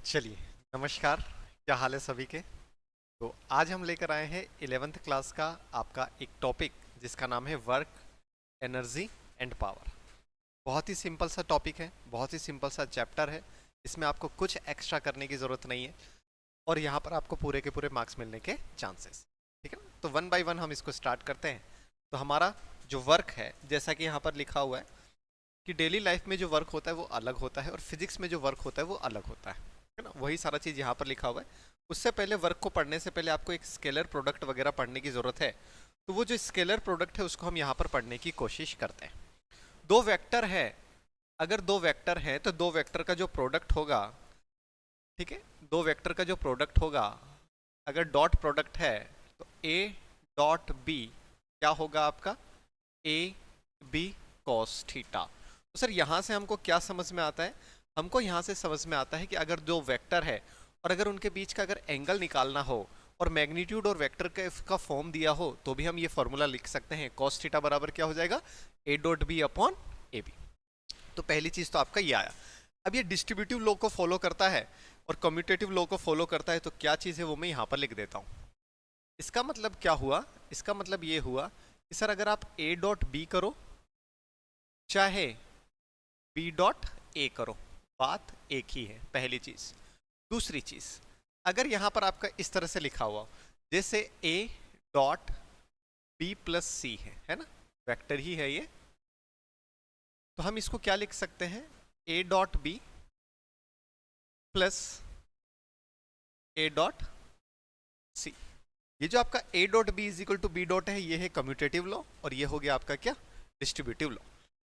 चलिए, नमस्कार। क्या हाल है सभी के? तो आज हम लेकर आए हैं 11th क्लास का आपका एक टॉपिक जिसका नाम है वर्क, एनर्जी एंड पावर। बहुत ही सिंपल सा टॉपिक है, बहुत ही सिंपल सा चैप्टर है। इसमें आपको कुछ एक्स्ट्रा करने की ज़रूरत नहीं है और यहाँ पर आपको पूरे के पूरे मार्क्स मिलने के चांसेस। ठीक है ना? तो वन बाय वन हम इसको स्टार्ट करते हैं। तो हमारा जो वर्क है, जैसा कि यहाँ पर लिखा हुआ है कि डेली लाइफ में जो वर्क होता है वो अलग होता है और फिजिक्स में जो वर्क होता है वो अलग होता है ना? वही सारा चीज़ यहाँ पर लिखा हुआ है। उससे पहले वर्क को पढ़ने से पहले आपको एक स्केलर प्रोडक्ट वगैरह पढ़ने की ज़रूरत है। तो वो जो स्केलर प्रोडक्ट है उसको हम यहाँ पर पढ़ने की कोशिश करते हैं। दो वेक्टर है, अगर दो वेक्टर है तो दो वेक्टर का जो प्रोडक्ट होगा, ठीक है, दो वेक्टर का जो प्रोडक्ट होगा, अगर डॉट प्रोडक्ट है तो ए डॉट बी क्या होगा आपका? A B cos theta. तो सर यहाँ से हमको क्या समझ में आता है? हमको यहाँ से समझ में आता है कि अगर दो वेक्टर है और अगर उनके बीच का अगर एंगल निकालना हो और मैग्नीट्यूड और वेक्टर का फॉर्म दिया हो तो भी हम ये फॉर्मूला लिख सकते हैं। कॉस थीटा बराबर क्या हो जाएगा? A dot B upon A B. तो पहली चीज तो आपका ये आया। अब ये डिस्ट्रीब्यूटिव लॉ को फॉलो करता है और कम्यूटेटिव लॉ को फॉलो करता है, तो क्या चीज है वो मैं यहाँ पर लिख देता हूँ। इसका मतलब क्या हुआ? इसका मतलब ये हुआ कि सर अगर आप ए डॉट बी करो चाहे बी डॉट ए करो, बात एक ही है, पहली चीज। दूसरी चीज, अगर यहां पर आपका इस तरह से लिखा हुआ जैसे ए डॉट बी प्लस सी है ना, वेक्टर ही है ये, तो हम इसको क्या लिख सकते हैं? A dot B plus A dot C. ये जो आपका A dot B is equal to B dot है, ये है कम्यूटेटिव लॉ और ये हो गया आपका क्या? Distributive law.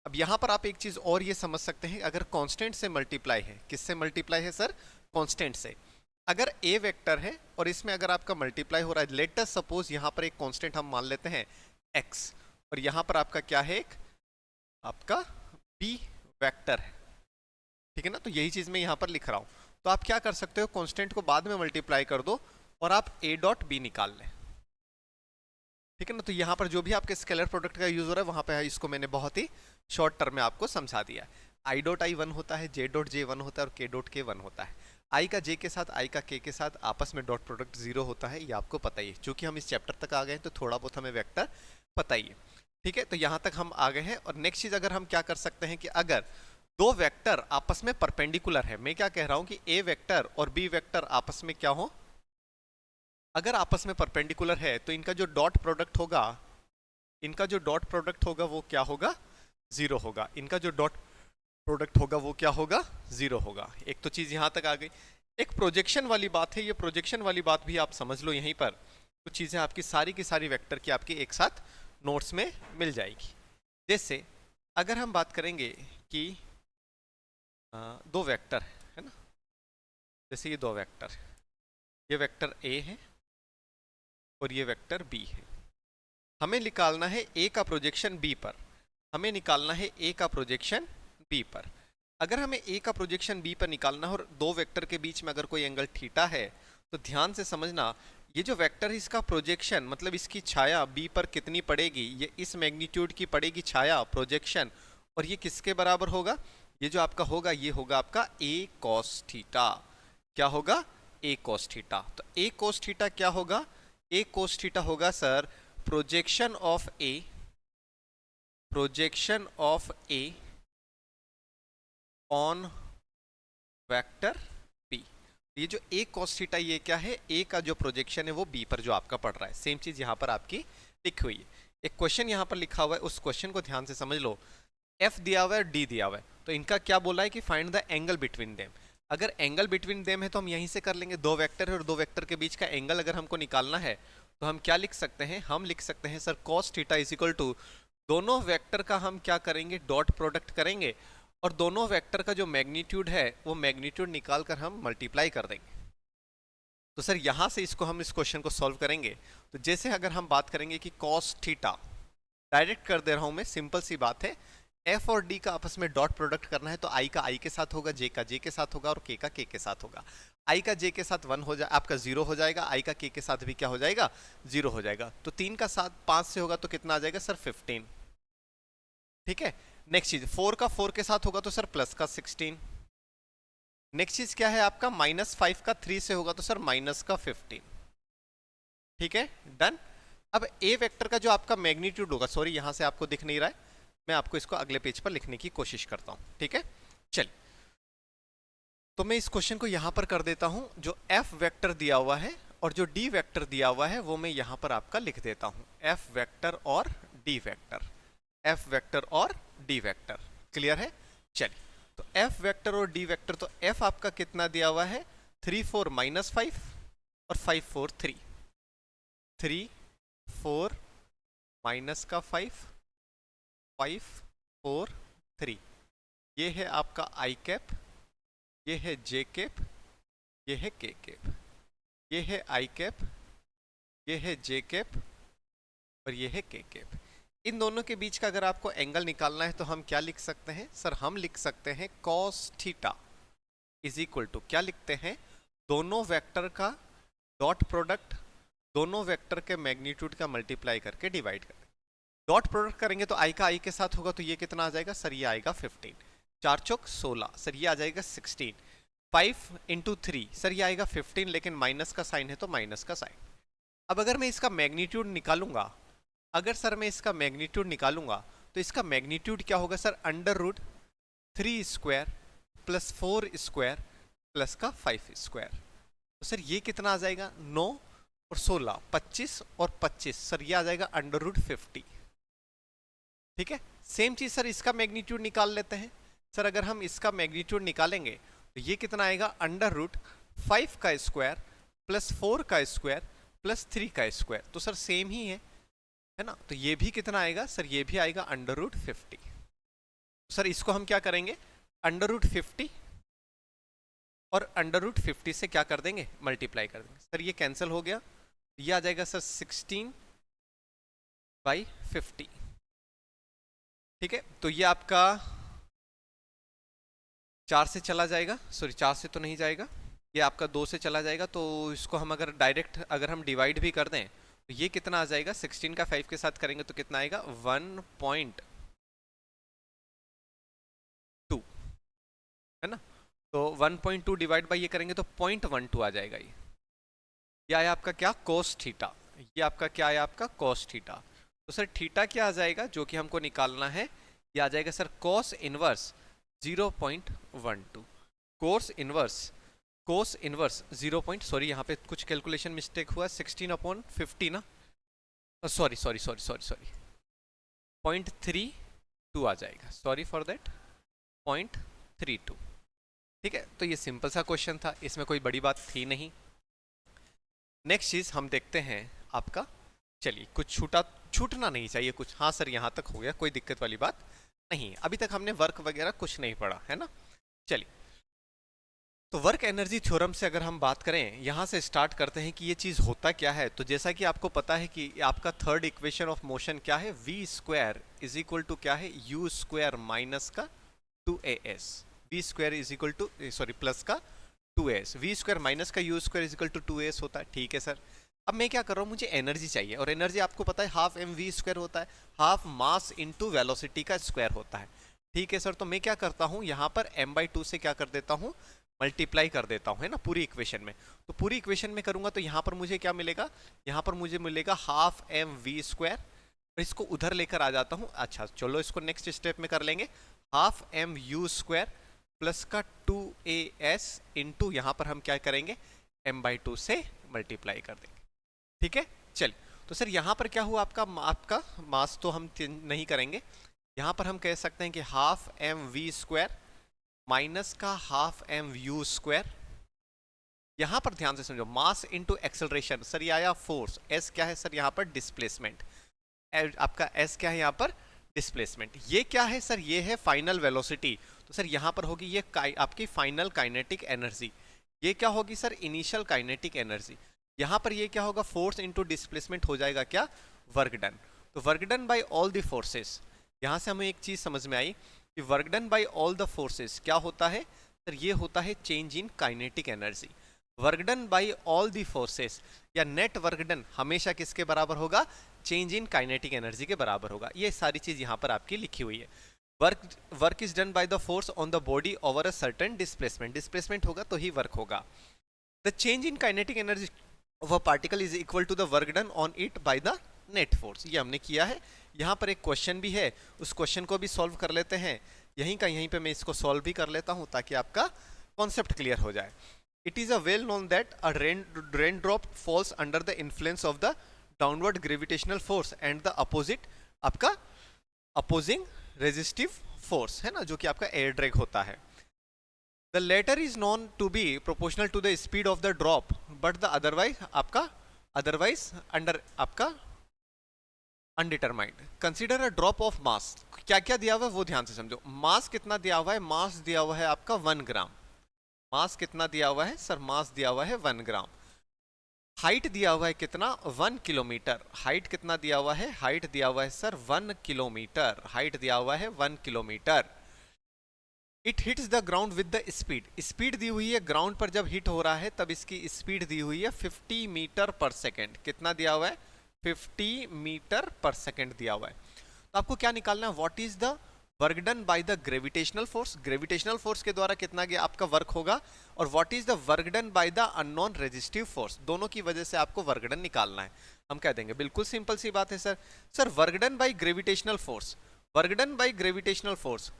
अब यहां पर आप एक चीज और ये समझ सकते हैं, अगर कांस्टेंट से मल्टीप्लाई है, किससे मल्टीप्लाई है सर? कांस्टेंट से। अगर ए वेक्टर है और इसमें अगर आपका मल्टीप्लाई हो रहा है, लेट अस सपोज यहां पर एक कांस्टेंट हम मान लेते हैं एक्स, और यहां पर आपका क्या है? एक आपका बी वेक्टर है, ठीक है ना? तो यही चीज मैं यहां पर लिख रहा हूं। तो आप क्या कर सकते हो? कांस्टेंट को बाद में मल्टीप्लाई कर दो और आप ए डॉट बी निकाल लें, ठीक है ना? तो यहाँ पर जो भी आपके स्केलर प्रोडक्ट का यूज हो रहा है वहां पे इसको मैंने बहुत ही शॉर्ट टर्म में आपको समझा दिया। आई डॉट आई वन होता है, जे डॉट जे वन होता है और के डॉट के वन होता है। आई का जे के साथ, आई का के साथ आपस में डॉट प्रोडक्ट जीरो होता है, ये आपको पता ही है। चूंकि हम इस चैप्टर तक आ गए हैं तो थोड़ा बहुत हमें वेक्टर पता ही है, ठीक है? तो यहाँ तक हम आ गए हैं। और नेक्स्ट चीज अगर हम क्या कर सकते हैं कि अगर दो वेक्टर आपस में परपेंडिकुलर है, मैं क्या कह रहा हूं कि ए वेक्टर और बी वेक्टर आपस में क्या हो? अगर आपस में परपेंडिकुलर है तो इनका जो डॉट प्रोडक्ट होगा, इनका जो डॉट प्रोडक्ट होगा वो क्या होगा? जीरो होगा। इनका जो डॉट प्रोडक्ट होगा वो क्या होगा? जीरो होगा। एक तो चीज यहां तक आ गई। एक प्रोजेक्शन वाली बात है, ये प्रोजेक्शन वाली बात भी आप समझ लो यहीं पर। कुछ चीजें आपकी सारी की सारी वेक्टर की आपकी एक साथ नोट्स में मिल जाएगी। जैसे अगर हम बात करेंगे कि दो वेक्टर है ना, जैसे ये दो वेक्टर, ये वेक्टर ए है और ये वेक्टर बी है। हमें निकालना है ए का प्रोजेक्शन बी पर, हमें निकालना है ए का प्रोजेक्शन बी पर। अगर हमें ए का प्रोजेक्शन बी पर निकालना है और दो वेक्टर के बीच में अगर कोई एंगल थीटा है, तो ध्यान से समझना, ये जो वेक्टर है इसका प्रोजेक्शन मतलब इसकी छाया बी पर कितनी पड़ेगी? ये इस मैग्नीट्यूड की पड़ेगी छाया, प्रोजेक्शन, और ये किसके बराबर होगा? ये जो आपका होगा ये होगा आपका ए कॉस थीटा। क्या होगा? A cos theta. तो ए कॉस थीटा क्या होगा? ए कोस थीटा होगा sir projection of A, projection of A on vector B. ये जो ए कोस थीटा ये क्या है? ए का जो प्रोजेक्शन है वो बी पर जो आपका पड़ रहा है। सेम चीज यहां पर आपकी लिखी हुई है। एक क्वेश्चन यहां पर लिखा हुआ है, उस क्वेश्चन को ध्यान से समझ लो। एफ दिया हुआ है, डी दिया हुआ है, तो इनका क्या बोला है कि find the angle between them. अगर एंगल बिटवीन देम है तो हम यहीं से कर लेंगे। दो वेक्टर है और दो वेक्टर के बीच का एंगल अगर हमको निकालना है तो हम क्या लिख सकते हैं? हम लिख सकते हैं sir cos theta is equal to, दोनों वेक्टर का हम क्या करेंगे? डॉट प्रोडक्ट करेंगे और दोनों वेक्टर का जो मैग्नीट्यूड है वो मैग्नीट्यूड निकाल कर हम मल्टीप्लाई कर देंगे। तो सर यहां से इसको हम इस क्वेश्चन को सॉल्व करेंगे। तो जैसे अगर हम बात करेंगे कि कॉस थीटा, डायरेक्ट कर दे रहा हूं मैं, सिंपल सी बात है, एफ और डी का आपस में डॉट प्रोडक्ट करना है तो आई का आई के साथ होगा, जे का जे के साथ होगा और के का के साथ होगा। आई का जे के साथ वन हो जाए आपका जीरो हो जाएगा, आई का के साथ भी क्या हो जाएगा? जीरो हो जाएगा। तो तीन का साथ पांच से होगा तो कितना आ जाएगा सर? 15। ठीक है। नेक्स्ट चीज, फोर का फोर के साथ होगा तो सर प्लस का 16। नेक्स्ट चीज क्या है आपका, -5 का 3 से होगा तो सर माइनस का 15। ठीक है, डन। अब ए वेक्टर का जो आपका मैग्नीट्यूड होगा, सॉरी यहां से आपको दिख नहीं रहा है, मैं आपको इसको अगले पेज पर लिखने की कोशिश करता हूं। ठीक है, चलिए तो मैं इस क्वेश्चन को यहां पर कर देता हूं। जो एफ वेक्टर दिया हुआ है और जो डी वेक्टर दिया हुआ है वो मैं यहां पर आपका लिख देता हूं, एफ वेक्टर और डी वेक्टर, एफ वेक्टर और डी वेक्टर। क्लियर है? चलिए तो एफ वेक्टर और डी वेक्टर, तो एफ आपका कितना दिया हुआ है, 3 4 -5 और 5 4 3, 3 4 माइनस का 5 5 4 3, ये है आपका आई कैप, ये है जे कैप, ये है के कैप, ये है आई कैप, ये है जे कैप और ये है के कैप। इन दोनों के बीच का अगर आपको एंगल निकालना है तो हम क्या लिख सकते हैं सर, हम लिख सकते हैं cos theta is equal to, क्या लिखते हैं, दोनों वेक्टर का डॉट प्रोडक्ट, दोनों वेक्टर के मैग्नीट्यूड का मल्टीप्लाई करके डिवाइड करें। डॉट प्रोडक्ट करेंगे तो आई का आई के साथ होगा तो ये कितना आ जाएगा सर, ये आएगा 15, 4 चौक 16, सर ये आ जाएगा 16, 5 इंटू 3 सर ये आएगा 15, लेकिन माइनस का साइन है तो माइनस का साइन। अब अगर मैं इसका मैग्नीट्यूड निकालूंगा, अगर सर मैं इसका मैग्नीट्यूड निकालूंगा तो इसका मैग्नीट्यूड क्या होगा sir, √3 square plus 4 square plus का 5 स्क्वायर। तो सर ये कितना आ जाएगा, 9 और 16 25 और 25, सर ये आ जाएगा √50। ठीक है, सेम चीज सर इसका मैग्नीट्यूड निकाल लेते हैं। सर अगर हम इसका मैग्नीट्यूड निकालेंगे तो ये कितना आएगा, √5 का स्क्वायर प्लस 4 का स्क्वायर प्लस 3 का स्क्वायर, तो सर सेम ही है ना। तो ये भी कितना आएगा सर, ये भी आएगा √50। सर इसको हम क्या करेंगे, √50 और √50 से क्या कर देंगे, मल्टीप्लाई कर देंगे। सर ये कैंसिल हो गया, ये आ जाएगा सर 16/50। ठीक है, तो ये आपका 4 से चला जाएगा, सॉरी 4 से तो नहीं जाएगा, ये आपका 2 से चला जाएगा। तो इसको हम अगर डायरेक्ट अगर हम डिवाइड भी कर दें तो ये कितना आ जाएगा, 16 का 5 के साथ करेंगे तो कितना आएगा, 1.2, है ना। तो 1.2 डिवाइड बाई ये करेंगे तो 0.12 आ जाएगा। ये आया आपका क्या, cos थीटा, ये आपका क्या आया, आपका cos थीटा। तो सर थीटा क्या आ जाएगा जो कि हमको निकालना है, ये आ जाएगा sir cos inverse 0.12, cos inverse 0. Sorry यहाँ पे कुछ कैलकुलेशन मिस्टेक हुआ, 16/50 ना, सॉरी 0.32 आ जाएगा, सॉरी फॉर दैट, 0.32। ठीक है, तो ये सिंपल सा क्वेश्चन था, इसमें कोई बड़ी बात थी नहीं। नेक्स्ट चीज हम देखते हैं आपका, चलिए कुछ छूटना नहीं चाहिए कुछ, हाँ सर यहाँ तक हो गया, कोई दिक्कत वाली बात नहीं, अभी तक हमने वर्क वगैरह कुछ नहीं पढ़ा है ना। चलिए तो वर्क एनर्जी थ्योरम से अगर हम बात करें, यहाँ से स्टार्ट करते हैं कि ये चीज़ होता क्या है। तो जैसा कि आपको पता है कि आपका थर्ड इक्वेशन ऑफ मोशन क्या है, v² इज इक्वल टू क्या है, u² माइनस का 2as, v² is equal to, sorry plus का 2as, v² माइनस का u² is equal to 2as होता है। ठीक है सर, अब मैं क्या कर रहा हूँ, मुझे एनर्जी चाहिए, और एनर्जी आपको पता है हाफ mv² होता है, हाफ मास इंटू वेलोसिटी का स्क्वायर होता है। ठीक है सर, तो मैं क्या करता हूँ, यहाँ पर m/2 से क्या कर देता हूँ, मल्टीप्लाई कर देता हूँ, है ना, पूरी इक्वेशन में। तो पूरी इक्वेशन में करूंगा तो यहाँ पर मुझे क्या मिलेगा, यहाँ पर मुझे मिलेगा हाफ mv², और इसको उधर लेकर आ जाता हूँ। अच्छा चलो इसको नेक्स्ट स्टेप में कर लेंगे, हाफ mu² प्लस का 2as इंटू यहाँ पर हम क्या करेंगे, m/2 से मल्टीप्लाई कर देंगे। ठीक है, चलिए तो सर यहाँ पर क्या हुआ, आपका मास तो हम नहीं करेंगे, यहाँ पर हम कह सकते हैं कि हाफ mv² माइनस का हाफ mu²। यहां पर ध्यान से समझो, मास इनटू एक्सेलरेशन, सर ये आया फोर्स, s क्या है सर यहाँ पर, डिस्प्लेसमेंट, आपका s क्या है यहाँ पर, डिस्प्लेसमेंट। ये क्या है सर, ये है फाइनल वेलोसिटी, तो सर यहाँ पर होगी ये आपकी फाइनल काइनेटिक एनर्जी। ये क्या होगी सर, इनिशियल काइनेटिक एनर्जी। यहाँ पर ये क्या होगा, फोर्स इनटू डिस्प्लेसमेंट हो जाएगा क्या, वर्क डन। तो work done bye all the forces, यहाँ से हमें एक चीज समझ में आई कि work done bye all the forces क्या होता है सर, ये होता है change in kinetic energy. Work done bye all the forces या नेट वर्क डन हमेशा किसके बराबर होगा, चेंज इन काइनेटिक एनर्जी के बराबर होगा। ये सारी चीज यहाँ पर आपकी लिखी हुई है। Work is done by the force on the body over a certain displacement, displacement होगा तो ही वर्क होगा। The change in kinetic energy of a particle is equal to the work done on it by the net force. ये हमने किया है। यहाँ पर एक क्वेश्चन भी है, उस क्वेश्चन को भी सॉल्व कर लेते हैं। यहीं पे मैं इसको सॉल्व भी कर लेता हूँ ताकि आपका कॉन्सेप्ट क्लियर हो जाए। It is a well known that a rain drop falls under the influence of the downward gravitational force and the opposite आपका अपोजिंग रेजिस्टिव फोर्स है ना, जो कि आपका एयर ड्रैग होता है। The latter is known to be proportional to the speed of the drop but the otherwise under आपका undetermined. Consider a drop of mass. क्या क्या दिया हुआ है वो ध्यान से समझो। मास कितना दिया हुआ है? मास दिया हुआ है आपका 1 ग्राम। मास कितना दिया हुआ है सर? मास दिया हुआ है 1 ग्राम। हाइट दिया हुआ है कितना? 1 किलोमीटर। हाइट कितना दिया हुआ है? हाइट दिया हुआ है सर 1 किलोमीटर। हाइट दिया हुआ है 1 kilometre. It hits the ground with the speed. Speed दी हुई है ग्राउंड पर, जब हिट हो रहा है तब इसकी स्पीड दी हुई है 50 मीटर पर सेकेंड। कितना दिया हुआ है? 50 मीटर पर सेकेंड दिया हुआ है। तो आपको क्या निकालना है? What is the work done by the gravitational force. Gravitational force के द्वारा कितना आपका वर्क होगा, और what is the work done by the unknown resistive force. दोनों की वजह से आपको वर्क डन निकालना है। हम कह देंगे बिल्कुल सिंपल सी बात है sir work done by gravitational force. Work done by gravitational force,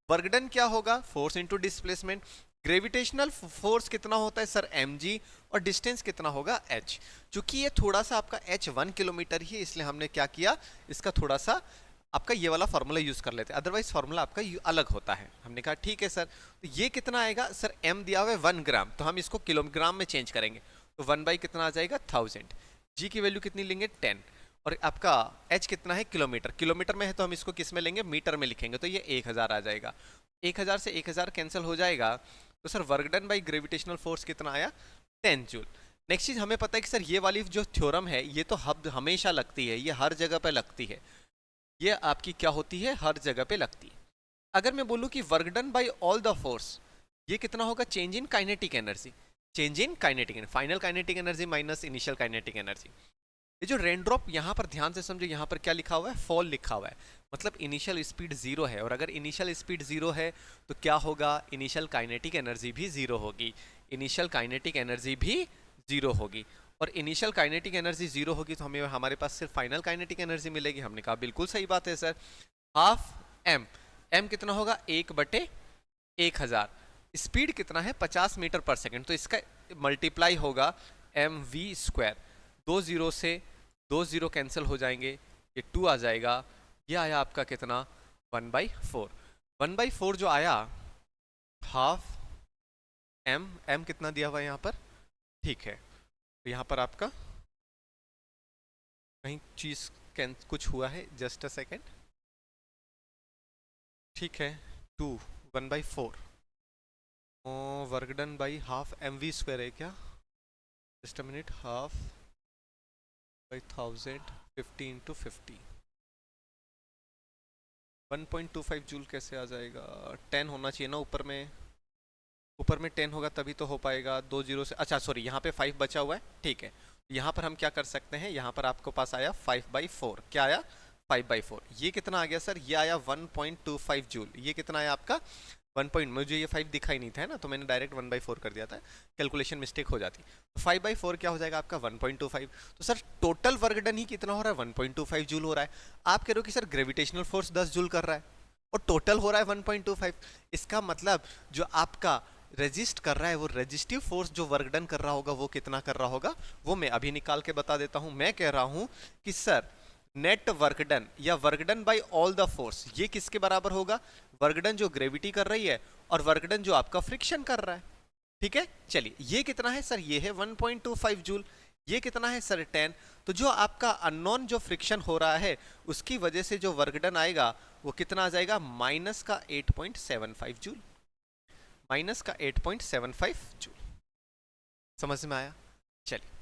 work done क्या होगा? Force into displacement. Gravitational force कितना होता है सर? mg, और डिस्टेंस कितना होगा? h। चूंकि ये थोड़ा सा आपका h 1 किलोमीटर ही, इसलिए हमने क्या किया, इसका थोड़ा सा आपका ये वाला फॉर्मूला यूज कर लेते हैं, अदरवाइज फॉर्मूला आपका अलग होता है। हमने कहा ठीक है सर। तो ये कितना आएगा सर? m दिया हुआ है 1 ग्राम, तो हम इसको किलोग्राम में चेंज करेंगे तो 1 बाई कितना आ जाएगा? 1000। g की वैल्यू कितनी लेंगे? 10। और आपका h कितना है? किलोमीटर। किलोमीटर में है तो हम इसको किस में लेंगे? मीटर में लिखेंगे, तो ये 1000 आ जाएगा। 1000 से 1000 कैंसिल हो जाएगा, तो sir work done by gravitational force कितना आया? 10 जूल। नेक्स्ट चीज हमें पता है कि सर ये वाली जो थ्योरम है ये तो हमेशा लगती है, ये हर जगह पे लगती है। ये आपकी क्या होती है? हर जगह पे लगती है। अगर मैं बोलूं कि work done bye all the force, ये कितना होगा? Change in kinetic energy. Change in kinetic energy, final kinetic energy minus initial kinetic energy. ये जो रेन ड्रॉप यहाँ पर ध्यान से समझो, यहाँ पर क्या लिखा हुआ है? फॉल लिखा हुआ है, मतलब इनिशियल स्पीड 0 है। और अगर इनिशियल स्पीड 0 है तो क्या होगा? इनिशियल काइनेटिक एनर्जी भी 0 होगी। इनिशियल काइनेटिक एनर्जी भी 0 होगी। और इनिशियल काइनेटिक एनर्जी 0 होगी तो हमें हमारे पास सिर्फ फाइनल काइनेटिक एनर्जी मिलेगी। हमने कहा बिल्कुल सही बात है सर। हाफ m, m कितना होगा? 1/1000। स्पीड कितना है? 50 मीटर पर सेकेंड, तो इसका मल्टीप्लाई होगा mv²। 2 0 से 2 0 कैंसिल हो जाएंगे, ये 2 आ जाएगा। ये आया आपका कितना? 1/4। 1/4 जो आया, हाफ m कितना दिया हुआ है यहाँ पर? ठीक है, तो यहाँ पर आपका कहीं चीज कुछ हुआ है, जस्ट अ सेकेंड। ठीक है, 2 1/4 work done by half mv² है क्या? Just a minute. Half by 1000, 50 × 50, 1.25 joule कैसे आ जाएगा? 10 होना चाहिए ना ऊपर में, ऊपर में 10 होगा तभी तो हो पाएगा। 2 0 से, अच्छा सॉरी यहाँ पे 5 बचा हुआ है। ठीक है, यहाँ पर हम क्या कर सकते हैं? यहाँ पर आपको पास आया 5/4। क्या आया? 5/4। ये कितना आ गया सर? ये आया 1.25 जूल। ये कितना आया आपका? 1 मुझे ये 5 दिखा ही नहीं था, है ना, तो मैंने डायरेक्ट 1/4 कर दिया था, कैलकुलेशन मिस्टेक हो जाती। तो 5/4 क्या हो जाएगा आपका? 1.25। तो सर टोटल वर्क डन ही कितना हो रहा है? 1.25 जूल हो रहा है। आप कह रहे हो कि सर ग्रेविटेशनल फोर्स 10 जूल कर रहा है और टोटल हो रहा है 1.25। इसका मतलब जो आपका रेजिस्ट कर रहा है, वो रेजिस्टिव फोर्स जो वर्क डन कर रहा होगा वो कितना कर रहा होगा, वो मैं अभी निकाल के बता देता हूं। मैं कह रहा हूं कि सर नेट वर्क डन या work done bye all the force, ये किसके बराबर होगा? वर्क डन जो ग्रेविटी कर रही है और वर्क डन जो आपका फ्रिक्शन कर रहा है। ठीक है, चलिए ये कितना है सर? ये है 1.25 जूल। ये कितना है सर? 10। तो जो आपका अननोन जो फ्रिक्शन हो रहा है उसकी वजह से जो वर्क डन आएगा वो कितना आ जाएगा? माइनस का 8.75 जूल। माइनस का 8.75 जूल। समझ में आया? चलिए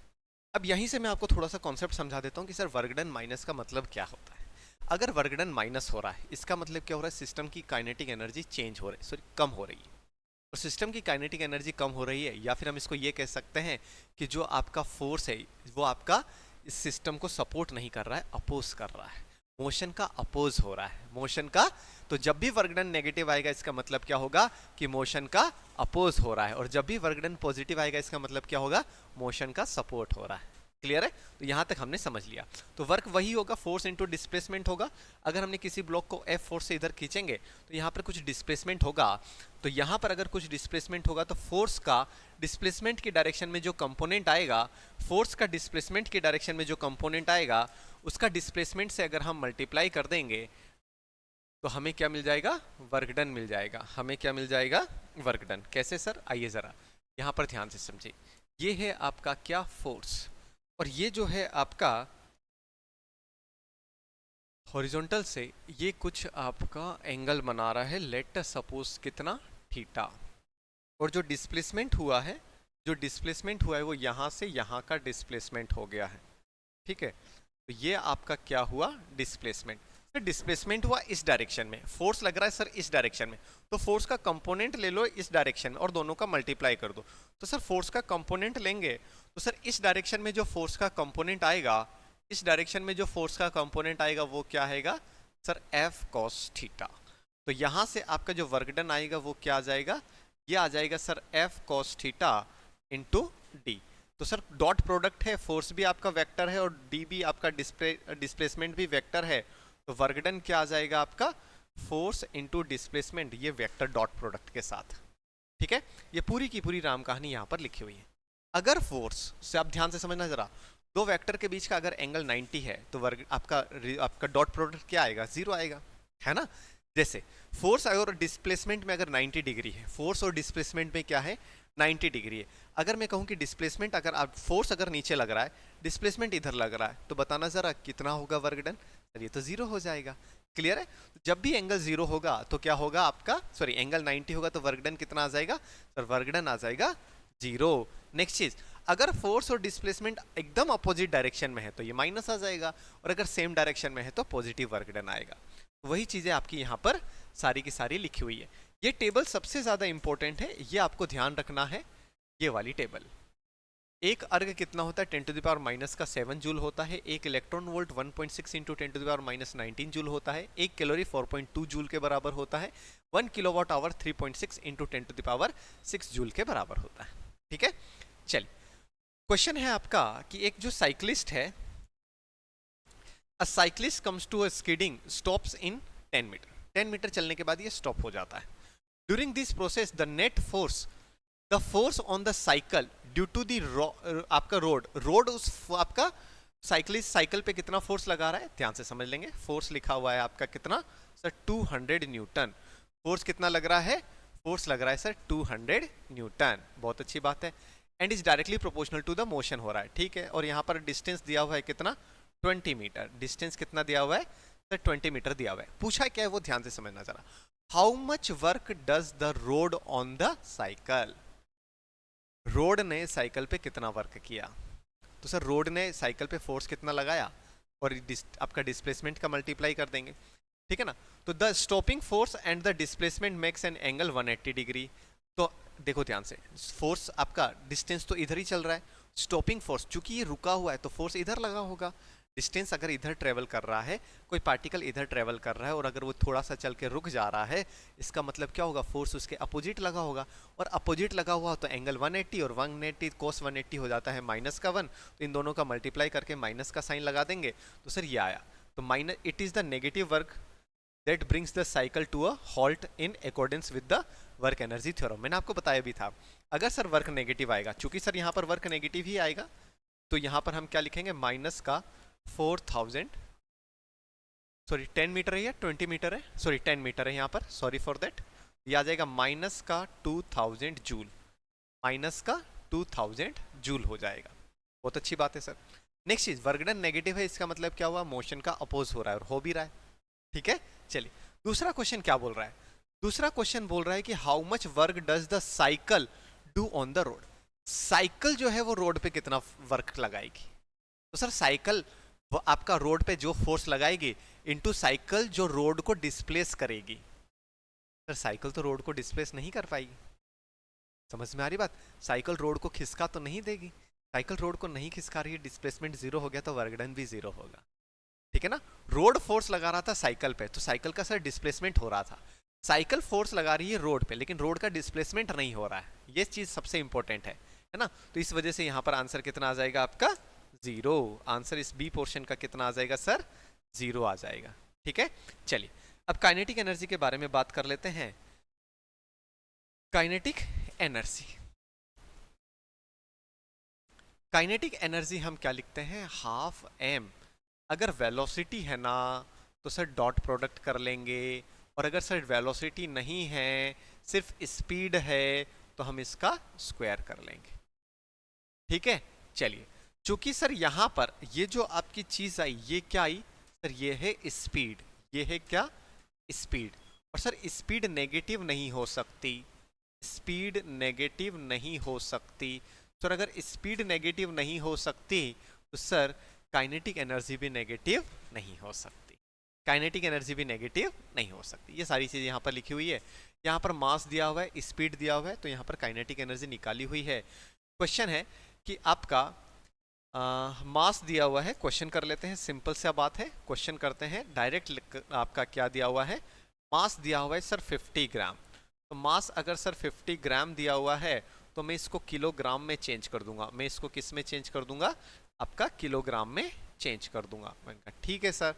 अब यहीं से मैं आपको थोड़ा सा कॉन्सेप्ट समझा देता हूँ कि सर वर्क डन माइनस का मतलब क्या होता है। अगर वर्क डन माइनस हो रहा है, इसका मतलब क्या हो रहा है? सिस्टम की काइनेटिक एनर्जी चेंज हो रही है, सॉरी कम हो रही है। और सिस्टम की काइनेटिक एनर्जी कम हो रही है, या फिर हम इसको ये कह सकते हैं कि जो आपका फोर्स है वो आपका इस सिस्टम को सपोर्ट नहीं कर रहा है, अपोज कर रहा है। मोशन का अपोज हो रहा है, मोशन का। तो जब भी वर्क डन नेगेटिव आएगा इसका मतलब क्या होगा कि मोशन का अपोज हो रहा है, और जब भी वर्क डन पॉजिटिव आएगा इसका मतलब क्या होगा, मोशन का सपोर्ट हो रहा है। क्लियर है? तो यहां तक हमने समझ लिया। तो वर्क वही होगा, फोर्स इनटू डिस्प्लेसमेंट होगा। अगर हमने किसी ब्लॉक को F फोर्स से इधर खींचेंगे तो यहाँ पर कुछ डिस्प्लेसमेंट होगा। तो यहाँ पर अगर कुछ डिस्प्लेसमेंट होगा तो फोर्स का डिस्प्लेसमेंट की डायरेक्शन में जो कंपोनेंट आएगा, फोर्स का डिस्प्लेसमेंट की डायरेक्शन में जो कंपोनेंट आएगा उसका डिस्प्लेसमेंट से अगर हम मल्टीप्लाई कर देंगे तो हमें क्या मिल जाएगा, वर्क डन मिल जाएगा। हमें क्या मिल जाएगा, वर्क डन। कैसे सर, आइए जरा यहाँ पर ध्यान से समझिए। ये है आपका क्या, फोर्स, और ये जो है आपका हॉरिजॉन्टल से ये कुछ आपका एंगल बना रहा है, लेट सपोज कितना, थीटा। और जो डिस्प्लेसमेंट हुआ है, जो डिस्प्लेसमेंट हुआ है वो यहाँ से यहाँ का डिस्प्लेसमेंट हो गया है। ठीक है, तो ये आपका क्या हुआ, डिस्प्लेसमेंट। सर डिस्प्लेसमेंट हुआ इस डायरेक्शन में, फोर्स लग रहा है सर इस डायरेक्शन में, तो फोर्स का कंपोनेंट ले लो इस डायरेक्शन में और दोनों का मल्टीप्लाई कर दो। तो सर फोर्स का कंपोनेंट लेंगे तो सर इस डायरेक्शन में जो फोर्स का कंपोनेंट आएगा, इस डायरेक्शन में जो फोर्स का कंपोनेंट आएगा वो क्या आएगा सर, F cos थीटा। तो यहां से आपका जो वर्क डन आएगा वो क्या आ जाएगा, ये आ जाएगा sir F cos theta into D. तो सर डॉट प्रोडक्ट है, फोर्स भी आपका वेक्टर है और डी भी आपका डिस्प्लेसमेंट भी वेक्टर है। तो वर्क डन क्या आ जाएगा आपका, फोर्स इंटू डिस्प्लेसमेंट, ये वेक्टर डॉट प्रोडक्ट के साथ। ठीक है, ये पूरी की पूरी राम कहानी यहाँ पर लिखी हुई है। अगर फोर्स से आप ध्यान से समझना जरा, दो वेक्टर के बीच का अगर एंगल 90 है तो वर्ग आपका डॉट प्रोडक्ट क्या आएगा, 0 आएगा, है ना। जैसे फोर्स और डिस्प्लेसमेंट में अगर 90 डिग्री है, फोर्स और डिस्प्लेसमेंट में क्या है, 90 डिग्री है। अगर मैं कहूं कि डिस्प्लेसमेंट, अगर आप फोर्स अगर नीचे लग रहा है, डिस्प्लेसमेंट इधर लग रहा है, तो बताना जरा कितना होगा वर्क डन। सर ये तो 0 हो जाएगा। क्लियर है? जब भी एंगल 0 होगा तो क्या होगा आपका, सॉरी एंगल 90 होगा तो वर्क डन कितना आ जाएगा सर, वर्क डन आ जाएगा 0। नेक्स्ट चीज, अगर फोर्स और डिस्प्लेसमेंट एकदम अपोजिट डायरेक्शन में है तो ये माइनस आ जाएगा, और अगर सेम डायरेक्शन में है तो पॉजिटिव वर्क डन आएगा। वही चीजें आपकी यहाँ पर सारी की सारी लिखी हुई है। ये टेबल सबसे ज्यादा इंपॉर्टेंट है, ये आपको ध्यान रखना है। ये वाली टेबल, एक अर्ग कितना होता है, 10 टू द पावर माइनस का 7 जूल होता है। एक electron volt 1.6 into 10 to the power minus 19 joule होता है। एक कैलोरी 4.2 जूल के बराबर होता है। 1 kilowatt hour 3.6 into 10 to the power 6 joule के बराबर होता है। ठीक है, चलिए क्वेश्चन है आपका कि एक जो साइक्लिस्ट है, a cyclist comes to a skidding stops in 10 metre. 10 metre चलने के बाद ये स्टॉप हो जाता है। During this process the net force, the force on the cycle due to the आपका रोड उस आपका साइक्लिस्ट साइकिल पे कितना फोर्स लगा रहा है, ध्यान से समझ लेंगे। फोर्स लिखा हुआ है आपका कितना सर, 200 न्यूटन। फोर्स कितना लग रहा है, फोर्स लग रहा है सर 200 न्यूटन। बहुत अच्छी बात है। And is directly proportional to the motion हो रहा है। ठीक है, और यहाँ पर डिस्टेंस दिया हुआ है कितना, 20 मीटर। डिस्टेंस कितना दिया हुआ है सर, 20 मीटर दिया हुआ है। पूछा क्या है वो ध्यान से समझना जरा। How much work does the road on the cycle, road ने साइकिल पे कितना वर्क किया। तो सर रोड ने साइकिल पे फोर्स कितना लगाया और आपका डिस्प्लेसमेंट का मल्टीप्लाई कर देंगे। ठीक है ना। तो the stopping force and the displacement makes an angle 180 degree. तो देखो ध्यान से, फोर्स आपका डिस्टेंस तो इधर ही चल रहा है, स्टॉपिंग फोर्स चूंकि ये रुका हुआ है तो फोर्स इधर लगा होगा। डिस्टेंस अगर इधर ट्रेवल कर रहा है, कोई पार्टिकल इधर ट्रेवल कर रहा है और अगर वो थोड़ा सा चल के रुक जा रहा है, इसका मतलब क्या होगा, फोर्स उसके अपोजिट लगा होगा। और अपोजिट लगा हुआ तो एंगल 180 और 180 कोस 180 हो जाता है -1। तो इन दोनों का मल्टीप्लाई करके माइनस का साइन लगा देंगे तो सर ये आया। तो minus, it is the negative work that brings the cycle to a halt in accordance with the work energy theorem। मैंने आपको बताया भी था, अगर सर वर्क नेगेटिव आएगा, चूंकि सर यहाँ पर वर्क नेगेटिव ही आएगा, तो यहाँ पर हम क्या लिखेंगे, माइनस का 4000, सॉरी 10 मीटर है या 20 मीटर है, सॉरी 10 मीटर है यहाँ पर, सॉरी फॉर दैट। ये आ जाएगा माइनस का 2000 जूल, माइनस का 2000 जूल हो जाएगा। बहुत अच्छी बात है सर। नेक्स्ट चीज, वर्क डन नेगेटिव है, इसका मतलब क्या हुआ, मोशन का अपोज हो रहा है और हो भी रहा है। ठीक है, चलिए दूसरा क्वेश्चन क्या बोल रहा है। दूसरा क्वेश्चन बोल रहा है कि how much work does the cycle do on the road. Cycle जो है वो रोड पे कितना वर्क लगाएगी। तो सर साइकिल वो आपका रोड पे जो फोर्स लगाएगी इनटू साइकिल जो रोड को डिस्प्लेस करेगी। सर साइकिल तो रोड को डिस्प्लेस नहीं कर पाएगी, समझ में आ रही बात। साइकिल रोड को खिसका तो नहीं देगी, साइकिल रोड को नहीं खिसका रही है, डिस्प्लेसमेंट 0 हो गया तो वर्क डन भी 0 होगा। ठीक है ना। रोड फोर्स लगा रहा था साइकिल पे, तो साइकिल का सर डिस्प्लेसमेंट हो रहा था। साइकिल फोर्स लगा रही है रोड पे, लेकिन रोड का डिस्प्लेसमेंट नहीं हो रहा है। ये चीज सबसे इंपॉर्टेंट है ना। तो इस वजह से यहां पर आंसर कितना आ जाएगा आपका, 0। आंसर इस बी पोर्शन का कितना आ जाएगा सर, 0 आ जाएगा। ठीक है, चलिए अब काइनेटिक एनर्जी के बारे में बात कर लेते हैं। काइनेटिक एनर्जी, काइनेटिक एनर्जी हम क्या लिखते हैं, हाफ एम। अगर वेलोसिटी है ना तो सर डॉट प्रोडक्ट कर लेंगे, और अगर सर वेलोसिटी नहीं है, सिर्फ स्पीड है, तो हम इसका स्क्वायर कर लेंगे। ठीक है, चलिए चूंकि सर यहां पर ये जो आपकी चीज आई, ये क्या आई सर, ये है स्पीड, ये है क्या, स्पीड। और सर स्पीड नेगेटिव नहीं हो सकती, स्पीड नेगेटिव नहीं हो सकती। सर अगर स्पीड नेगेटिव नहीं हो सकती तो सर काइनेटिक एनर्जी भी नेगेटिव नहीं हो सकती, काइनेटिक एनर्जी भी नेगेटिव नहीं हो सकती। ये सारी चीज़ यहाँ पर लिखी हुई है। यहाँ पर मास दिया हुआ है, स्पीड दिया हुआ है, तो यहाँ पर काइनेटिक एनर्जी निकाली हुई है। क्वेश्चन है कि आपका मास दिया हुआ है, क्वेश्चन कर लेते हैं, सिंपल सा बात है, क्वेश्चन करते हैं डायरेक्ट। आपका क्या दिया हुआ है, मास दिया हुआ है सर 50 ग्राम। तो मास अगर सर 50 ग्राम दिया हुआ है तो मैं इसको किलोग्राम में चेंज कर दूंगा। मैं इसको किस में चेंज कर दूंगा, आपका किलोग्राम में चेंज कर दूंगा। मैंने कहा ठीक है सर।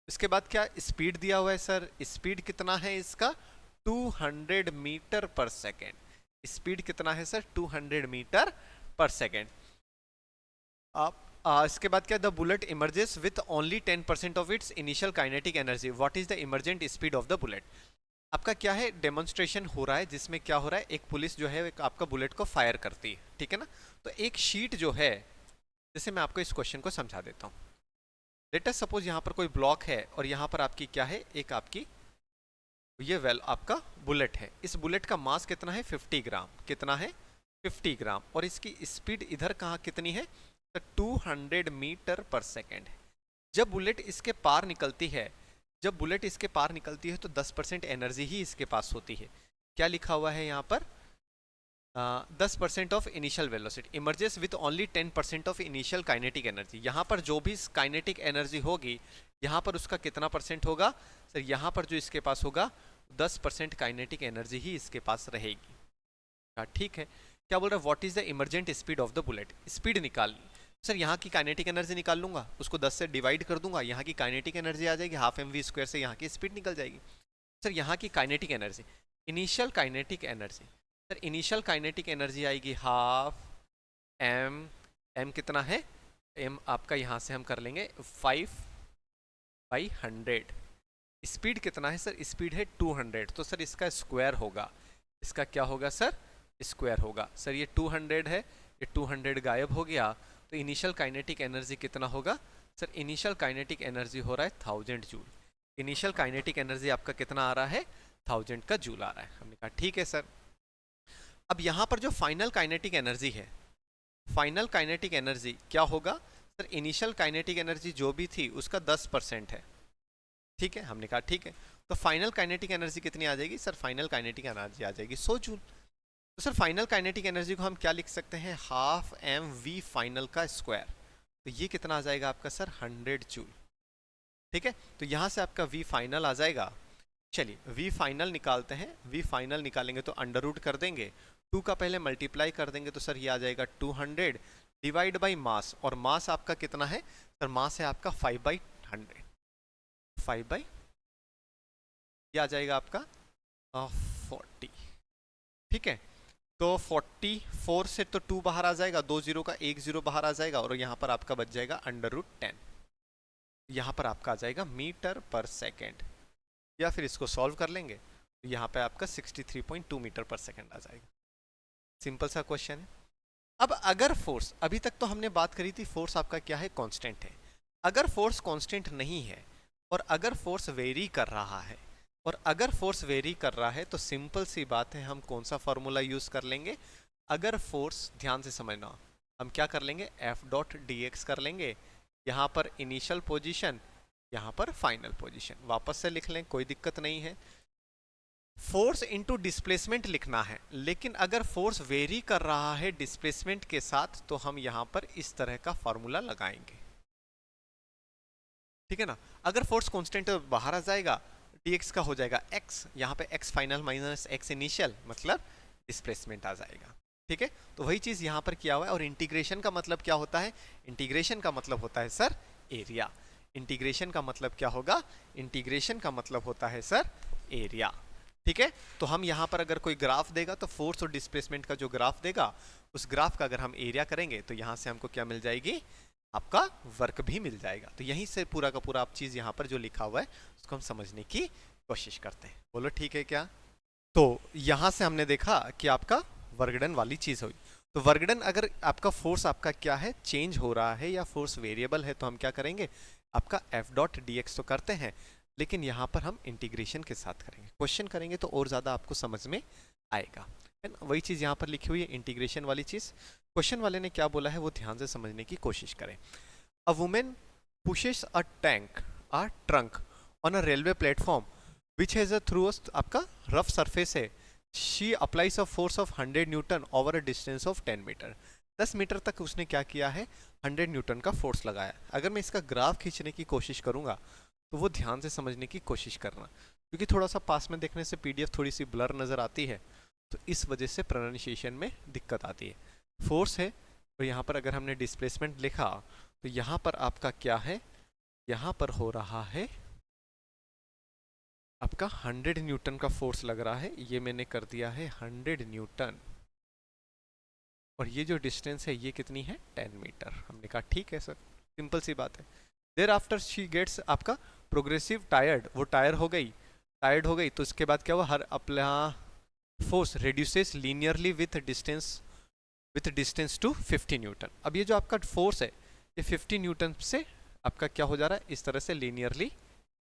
इसके बाद क्या स्पीड दिया हुआ है सर, स्पीड कितना है इसका, 200 मीटर पर सेकेंड। स्पीड कितना है सर, 200 मीटर पर सेकेंड। आप इसके बाद क्या, the bullet emerges with only 10% of its initial kinetic energy, what is the emergent speed of the bullet. आपका क्या है, डेमोन्स्ट्रेशन हो रहा है, जिसमें क्या हो रहा है, एक पुलिस जो है आपका बुलेट को फायर करती है, ठीक है ना। तो एक शीट जो है, जैसे मैं आपको इस क्वेश्चन को समझा देता हूँ। लेट अस सपोज यहाँ पर कोई ब्लॉक है और यहाँ पर आपकी क्या है, एक आपकी ये आपका बुलेट है। इस बुलेट का मास कितना है, 50 ग्राम। कितना है, 50 ग्राम। और इसकी स्पीड इधर कहाँ कितनी है, तो 200 मीटर पर सेकेंड है। जब बुलेट इसके पार निकलती है, जब बुलेट इसके पार निकलती है तो 10% एनर्जी ही इसके पास होती है। क्या लिखा हुआ है यहाँ पर, 10% of initial velocity emerges with only 10% of initial kinetic energy. यहाँ पर जो भी काइनेटिक एनर्जी होगी, यहाँ पर उसका कितना परसेंट होगा सर, यहाँ पर जो इसके पास होगा 10% काइनेटिक एनर्जी ही इसके पास रहेगी। ठीक है, क्या बोल रहा है, what is the emergent speed of the bullet. Speed निकाल ली सर, यहाँ की काइनेटिक एनर्जी निकाल लूंगा, उसको 10 से डिवाइड कर दूंगा, यहाँ की काइनेटिक एनर्जी आ जाएगी, हाफ mv स्क्वायर से यहाँ की स्पीड निकल जाएगी। सर यहाँ की kinetic energy, initial kinetic energy, sir initial kinetic energy आएगी हाफ एम, एम कितना है, एम आपका यहाँ से हम कर लेंगे 5/100। स्पीड कितना है सर, स्पीड है 200, तो सर इसका स्क्वायर होगा, इसका क्या होगा सर, स्क्वायर होगा। सर ये 200 है, ये 200 गायब हो गया, तो इनिशियल काइनेटिक एनर्जी कितना होगा सर, इनिशियल काइनेटिक एनर्जी हो रहा है 1000 जूल। इनिशियल काइनेटिक एनर्जी आपका कितना आ रहा है, 1000 का जूल आ रहा है। हमने कहा ठीक है सर। अब यहाँ पर जो फाइनल काइनेटिक एनर्जी है, फाइनल काइनेटिक एनर्जी क्या होगा सर, इनिशियल काइनेटिक एनर्जी जो भी थी उसका 10% है, ठीक है। हमने कहा ठीक है, तो फाइनल काइनेटिक एनर्जी कितनी आ जाएगी सर, फाइनल काइनेटिक एनर्जी आ जाएगी 100 जूल। तो सर फाइनल काइनेटिक एनर्जी को हम क्या लिख सकते हैं, हाफ mv फाइनल का स्क्वायर। तो ये कितना आ जाएगा आपका सर, 100 जूल, ठीक है। तो यहाँ से आपका v फाइनल आ जाएगा। चलिए v फाइनल निकालते हैं, v फाइनल निकालेंगे तो अंडर रूट कर देंगे, 2 का पहले मल्टीप्लाई कर देंगे, तो सर ये आ जाएगा 200 डिवाइड बाई मास। और मास आपका कितना है सर, मास है आपका 5/100, 5/, ये आ जाएगा आपका 40, ठीक है। तो 44 से तो 2 बाहर आ जाएगा, 2 0 का 1 0 बाहर आ जाएगा, और यहाँ पर आपका बच जाएगा √10। यहाँ पर आपका आ जाएगा मीटर पर सेकेंड, या फिर इसको सॉल्व कर लेंगे तो यहाँ पे आपका 63.2 मीटर पर सेकेंड आ जाएगा। सिंपल सा क्वेश्चन है। अब अगर फोर्स, अभी तक तो हमने बात करी थी फोर्स आपका क्या है, कांस्टेंट है। अगर फोर्स कांस्टेंट नहीं है और अगर फोर्स वेरी कर रहा है, और अगर फोर्स वेरी कर रहा है, तो सिंपल सी बात है, हम कौन सा फॉर्मूला यूज कर लेंगे। अगर फोर्स, ध्यान से समझना, हम क्या कर लेंगे, F.dx कर लेंगे। यहाँ पर इनिशियल पोजीशन, यहाँ पर फाइनल पोजीशन, वापस से लिख लें, कोई दिक्कत नहीं है। फोर्स इनटू डिस्प्लेसमेंट लिखना है, लेकिन अगर फोर्स वेरी कर रहा है डिस्प्लेसमेंट के साथ, तो हम यहाँ पर इस तरह का फॉर्मूला लगाएंगे, ठीक है ना। अगर फोर्स कांस्टेंट बाहर आ जाएगा, dx का हो जाएगा x, यहाँ पे x final minus x initial, मतलब डिस्प्लेसमेंट आ जाएगा। ठीक है, तो वही चीज यहाँ पर किया हुआ है। और इंटीग्रेशन का मतलब क्या होता है? इंटीग्रेशन का मतलब होता है सर एरिया। इंटीग्रेशन का मतलब क्या होगा? इंटीग्रेशन का मतलब होता है सर एरिया। ठीक है, तो हम यहाँ पर अगर कोई ग्राफ देगा तो फोर्स और डिस्प्लेसमेंट का जो ग्राफ देगा, उस ग्राफ का अगर हम एरिया करेंगे तो यहाँ से हमको क्या मिल जाएगी? आपका वर्क भी मिल जाएगा। तो यहीं से पूरा का पूरा आप चीज यहाँ पर जो लिखा हुआ है उसको हम समझने की कोशिश करते हैं। बोलो ठीक है क्या? तो यहां से हमने देखा कि आपका वर्क डन वाली चीज हुई। तो वर्क डन अगर आपका फोर्स आपका क्या है, चेंज हो रहा है या फोर्स वेरिएबल है, तो हम क्या करेंगे? आपका एफ डॉट डी एक्स तो करते हैं, लेकिन यहाँ पर हम इंटीग्रेशन के साथ करेंगे। क्वेश्चन करेंगे तो और ज़्यादा आपको समझ में आएगा, है ना। वही चीज़ यहाँ पर लिखी हुई है, इंटीग्रेशन वाली चीज़। क्वेश्चन वाले ने क्या बोला है वो ध्यान से समझने की कोशिश करें। A women pushes a trunk on a railway platform which has a through आपका रफ सरफेस है। She applies a force of 100 newton over a distance of 10 metre. 10 metre तक उसने क्या किया है? 100 न्यूटन का फोर्स लगाया। अगर मैं इसका ग्राफ खींचने की कोशिश करूंगा तो वो ध्यान से समझने की कोशिश करना, क्योंकि थोड़ा सा पास में देखने से पीडीएफ थोड़ी सी ब्लर नज़र आती है, तो इस वजह से प्रोनाउंसिएशन में दिक्कत आती है। फोर्स है और यहाँ पर अगर हमने डिस्प्लेसमेंट लिखा तो यहाँ पर आपका क्या है? यहाँ पर हो रहा है आपका 100 न्यूटन का फोर्स लग रहा है। ये मैंने कर दिया है 100 न्यूटन, और ये जो डिस्टेंस है ये कितनी है? 10 मीटर। हमने कहा ठीक है सर, सिंपल सी बात है। देर आफ्टर शी गेट्स आपका प्रोग्रेसिव टायर्ड, वो टायर्ड हो गई तो इसके बाद क्या हुआ? हर अपना force reduces linearly with distance to 50 newton. अब ये जो आपका फोर्स है ये 50 न्यूटन से आपका क्या हो जा रहा है? इस तरह से लीनियरली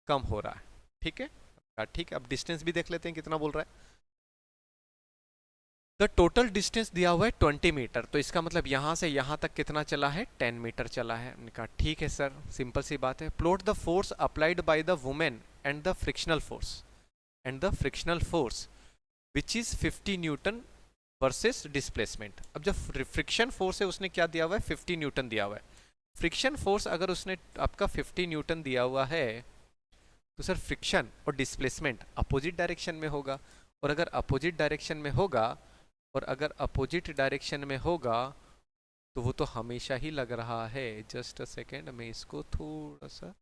कम हो रहा है। ठीक है, ठीक है। अब डिस्टेंस भी देख लेते हैं कितना बोल रहा है। द टोटल डिस्टेंस दिया हुआ है 20 मीटर, तो इसका मतलब यहां से यहां तक कितना चला है? 10 मीटर चला है। हमने कहा ठीक है सर, सिंपल सी बात है। Plot the force applied by the women and the frictional force which is 50 Newton versus displacement. अब जब फ्रिक्शन फोर्स है उसने क्या दिया हुआ है? 50 न्यूटन दिया हुआ है। फ्रिक्शन फोर्स अगर उसने आपका 50 न्यूटन दिया हुआ है तो सर फ्रिक्शन और डिस्प्लेसमेंट अपोजिट डायरेक्शन में होगा, और अगर अपोजिट डायरेक्शन में होगा तो वो तो हमेशा ही लग रहा है। जस्ट अ सेकेंड, मैं इसको थोड़ा सा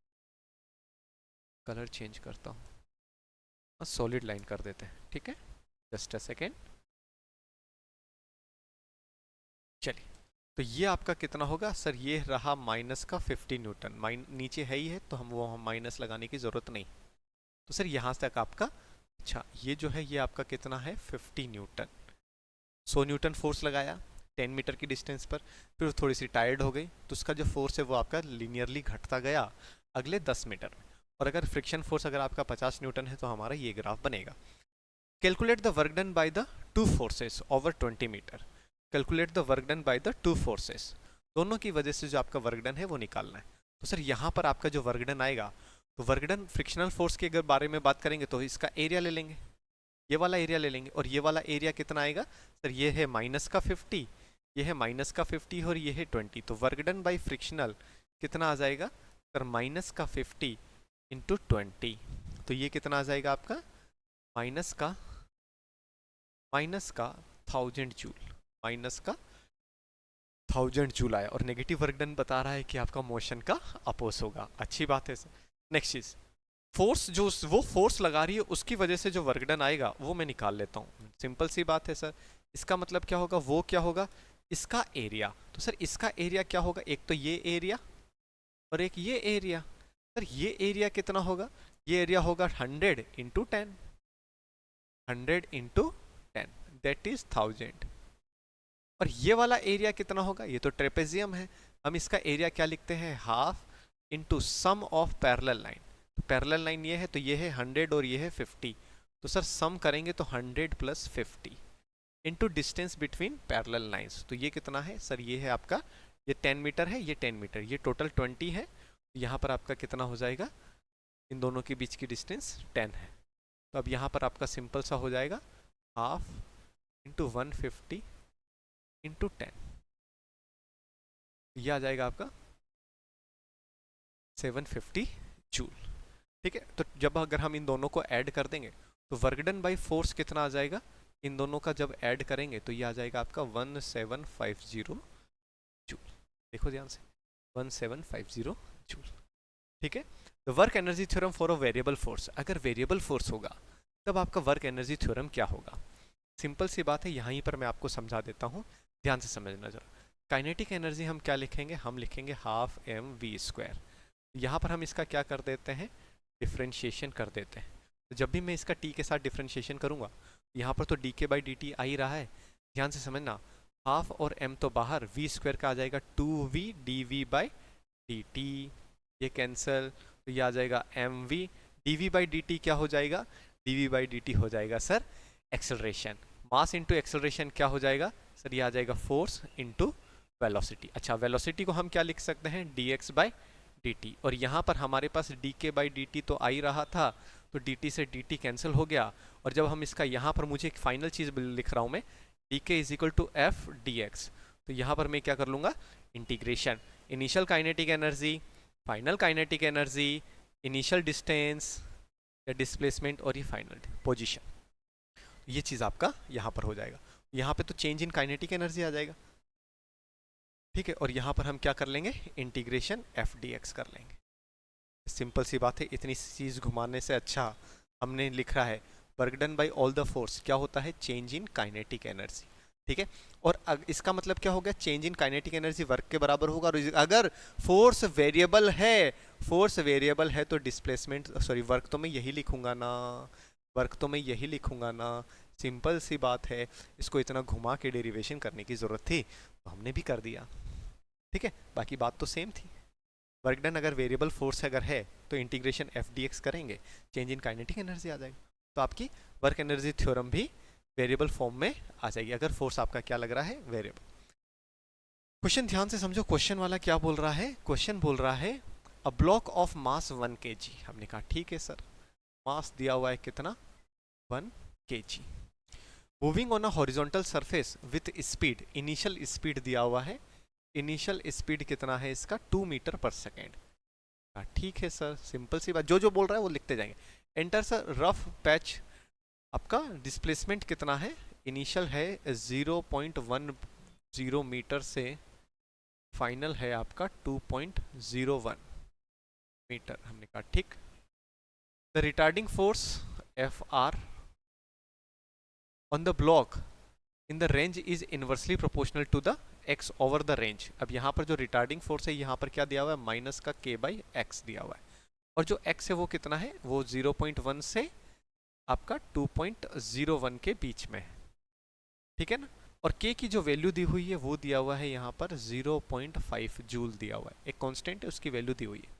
कलर चेंज करता हूँ, सॉलिड लाइन कर देते हैं। ठीक है, जस्ट अ सेकेंड। चलिए, तो ये आपका कितना होगा सर? ये रहा माइनस का 50 न्यूटन। नीचे है ही है तो हम माइनस लगाने की जरूरत नहीं। तो सर यहाँ तक आपका, अच्छा ये जो है ये आपका कितना है? 50 न्यूटन। 100 न्यूटन फोर्स लगाया 10 मीटर की डिस्टेंस पर, फिर थोड़ी सी टायर्ड हो गई तो उसका जो फोर्स है वो आपका लीनियरली घटता गया अगले 10 मीटर में। और अगर फ्रिक्शन फोर्स अगर आपका 50 न्यूटन है तो हमारा ये ग्राफ बनेगा। Calculate the work done by the two forces over 20 मीटर। Calculate the work done by the two forces, दोनों की वजह से जो आपका वर्क डन है वो निकालना है। तो सर यहाँ पर आपका जो वर्क डन आएगा, तो वर्क डन फ्रिक्शनल फोर्स के अगर बारे में बात करेंगे तो इसका एरिया ले लेंगे, ये वाला एरिया ले लेंगे। और ये वाला एरिया कितना आएगा सर? ये है माइनस का 50, ये है माइनस का 50 और ये है 20। तो वर्क डन बाई फ्रिक्शनल कितना आ जाएगा सर? माइनस का 50 इंटू 20। तो ये कितना आ जाएगा आपका? माइनस का 1000 जूल, माइनस का 1000 जूल आया। और नेगेटिव वर्क डन बता रहा है कि आपका मोशन का अपोज होगा। अच्छी बात है सर। नेक्स्ट चीज, फोर्स जो वो फोर्स लगा रही है उसकी वजह से जो वर्क डन आएगा वो मैं निकाल लेता हूँ। सिंपल सी बात है सर। इसका मतलब क्या होगा? वो क्या होगा? इसका एरिया। तो सर इसका एरिया क्या होगा? एक तो ये एरिया और एक ये एरिया। सर ये एरिया कितना होगा? ये एरिया होगा 100 इंटू 10, 100 इंटू 10 दैट इज 1000। और ये वाला एरिया कितना होगा? ये तो ट्रेपेजियम है, हम इसका एरिया क्या लिखते हैं? Half into sum of parallel line. Parallel line ये है तो ये है 100 और ये है 50। तो सर सम करेंगे तो 100 plus 50 into distance between parallel lines. तो ये कितना है सर? ये है आपका, ये 10 मीटर है, ये 10 मीटर, ये टोटल 20 है। यहाँ पर आपका कितना हो जाएगा? इन दोनों के बीच की डिस्टेंस 10 है। तो अब यहाँ पर आपका सिंपल सा हो जाएगा हाफ इंटू 150 इंटू 10, ये आ जाएगा आपका 750 जूल। ठीक है, तो जब अगर हम इन दोनों को ऐड कर देंगे तो वर्क डन बाई फोर्स कितना आ जाएगा, इन दोनों का जब ऐड करेंगे तो ये आ जाएगा आपका 1750 जूल। देखो ध्यान से, 1750 जूल। ठीक है, तो work energy theorem for a variable force, अगर वेरिएबल फोर्स होगा तब आपका वर्क एनर्जी थ्योरम क्या होगा। सिंपल सी बात है, यहीं पर मैं आपको समझा देता हूँ, ध्यान से समझना जरा। काइनेटिक एनर्जी हम क्या लिखेंगे, हम लिखेंगे हाफ एम वी स्क्वायर। यहाँ पर हम इसका क्या कर देते हैं, डिफ्रेंशिएशन कर देते हैं। तो जब भी मैं इसका टी के साथ डिफ्रेंशिएशन करूँगा, यहाँ पर तो D K by D T आ ही रहा है, ध्यान से समझना। हाफ और एम तो बाहर, वी स्क्वायर का आ जाएगा 2v D V by D T, ये कैंसल, तो ये आ जाएगा M V D V by D T, क्या हो जाएगा, D V by D T हो जाएगा sir acceleration. Mass into acceleration क्या हो जाएगा सर, ये आ जाएगा फोर्स इंटू वेलोसिटी। अच्छा, वेलोसिटी को हम क्या लिख सकते हैं, D X by D T, और यहाँ पर हमारे पास D K by D T तो आ ही रहा था, तो डी टी से डी टी कैंसिल हो गया। और जब हम इसका यहाँ पर, मुझे एक फाइनल चीज़ लिख रहा हूँ मैं, D K is equal to F D X, तो यहाँ पर मैं क्या कर लूँगा, integration, initial kinetic energy, final kinetic energy, initial distance या डिस्प्लेसमेंट, और ये फाइनल पोजीशन, ये चीज़ आपका यहाँ पर हो जाएगा। यहाँ पे तो चेंज इन काइनेटिक एनर्जी आ जाएगा। ठीक है, और यहाँ पर हम क्या कर लेंगे, इंटीग्रेशन एफ डी एक्स कर लेंगे। सिंपल सी बात है, इतनी चीज़ घुमाने से अच्छा हमने लिखा है work done by all the force क्या होता है, चेंज इन काइनेटिक एनर्जी। ठीक है, और इसका मतलब क्या हो गया, change in kinetic energy work के बराबर होगा, और अगर फोर्स वेरिएबल है, फोर्स वेरिएबल है तो डिस्प्लेसमेंट, सॉरी वर्क तो मैं यही लिखूंगा ना, वर्क तो मैं यही लिखूंगा ना। सिंपल सी बात है, इसको इतना घुमा के डेरिवेशन करने की ज़रूरत थी तो हमने भी कर दिया। ठीक है, बाकी बात तो सेम थी। वर्क डन अगर वेरिएबल फोर्स अगर है तो इंटीग्रेशन एफ डी एक्स करेंगे, चेंज इन काइनेटिक एनर्जी आ जाएगा, तो आपकी वर्क एनर्जी थ्योरम भी वेरिएबल फॉर्म में आ जाएगी, अगर फोर्स आपका क्या लग रहा है, वेरिएबल। क्वेश्चन ध्यान से समझो, क्वेश्चन वाला क्या बोल रहा है, क्वेश्चन बोल रहा है a block of mass 1 kg। हमने कहा ठीक है सर, मास दिया हुआ है कितना, 1 kg, moving on a horizontal surface with speed, initial speed दिया हुआ है, इनिशियल स्पीड कितना है इसका, 2 मीटर पर सेकेंड। ठीक है सर, सिंपल सी बात, जो जो बोल रहा है वो लिखते जाएंगे। एंटर सर रफ पैच, आपका डिस्प्लेसमेंट कितना है, इनिशियल है 0.10 मीटर से फाइनल है आपका 2.01 मीटर। हमने कहा ठीक। The retarding force F R on the block in the range is inversely proportional to the X over the range. अब यहाँ पर जो रिटार्डिंग फोर्स है, यहाँ पर क्या दिया हुआ है, माइनस का के बाई एक्स दिया हुआ है, और जो एक्स है वो कितना है, वो 0.1 से आपका 2.01 के बीच में है। ठीक है ना, और के की जो वैल्यू दी हुई है वो दिया हुआ है यहाँ पर 0.5 जूल दिया हुआ है, एक कांस्टेंट है उसकी वैल्यू दी हुई है।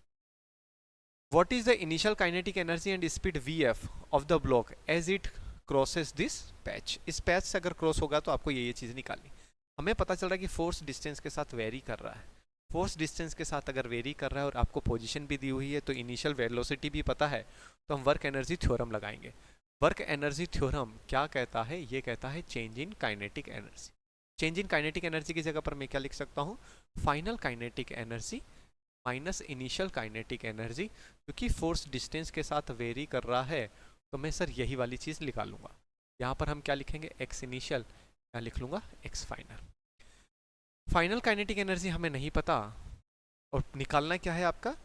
What is the initial kinetic energy and speed V F of the block as it crosses this patch. इस पैच से अगर क्रॉस होगा तो आपको ये चीज़ निकालनी। हमें पता चल रहा है कि फोर्स डिस्टेंस के साथ वेरी कर रहा है, फोर्स डिस्टेंस के साथ अगर वेरी कर रहा है और आपको पोजीशन भी दी हुई है, तो इनिशियल वेलोसिटी भी पता है, तो हम वर्क एनर्जी थ्योरम लगाएंगे। वर्क एनर्जी थ्योरम क्या कहता है, ये कहता है change in kinetic energy. Change in kinetic energy की जगह पर मैं क्या लिख सकता हूँ, final kinetic energy minus initial kinetic energy, क्योंकि फोर्स डिस्टेंस के साथ वेरी कर रहा है तो मैं सर यही वाली चीज़ निकालूंगा। यहाँ पर हम क्या लिखेंगे, एक्स इनिशियल, क्या लिख लूँगा, x final. Final kinetic energy हमें नहीं पता, और निकालना क्या है आपका,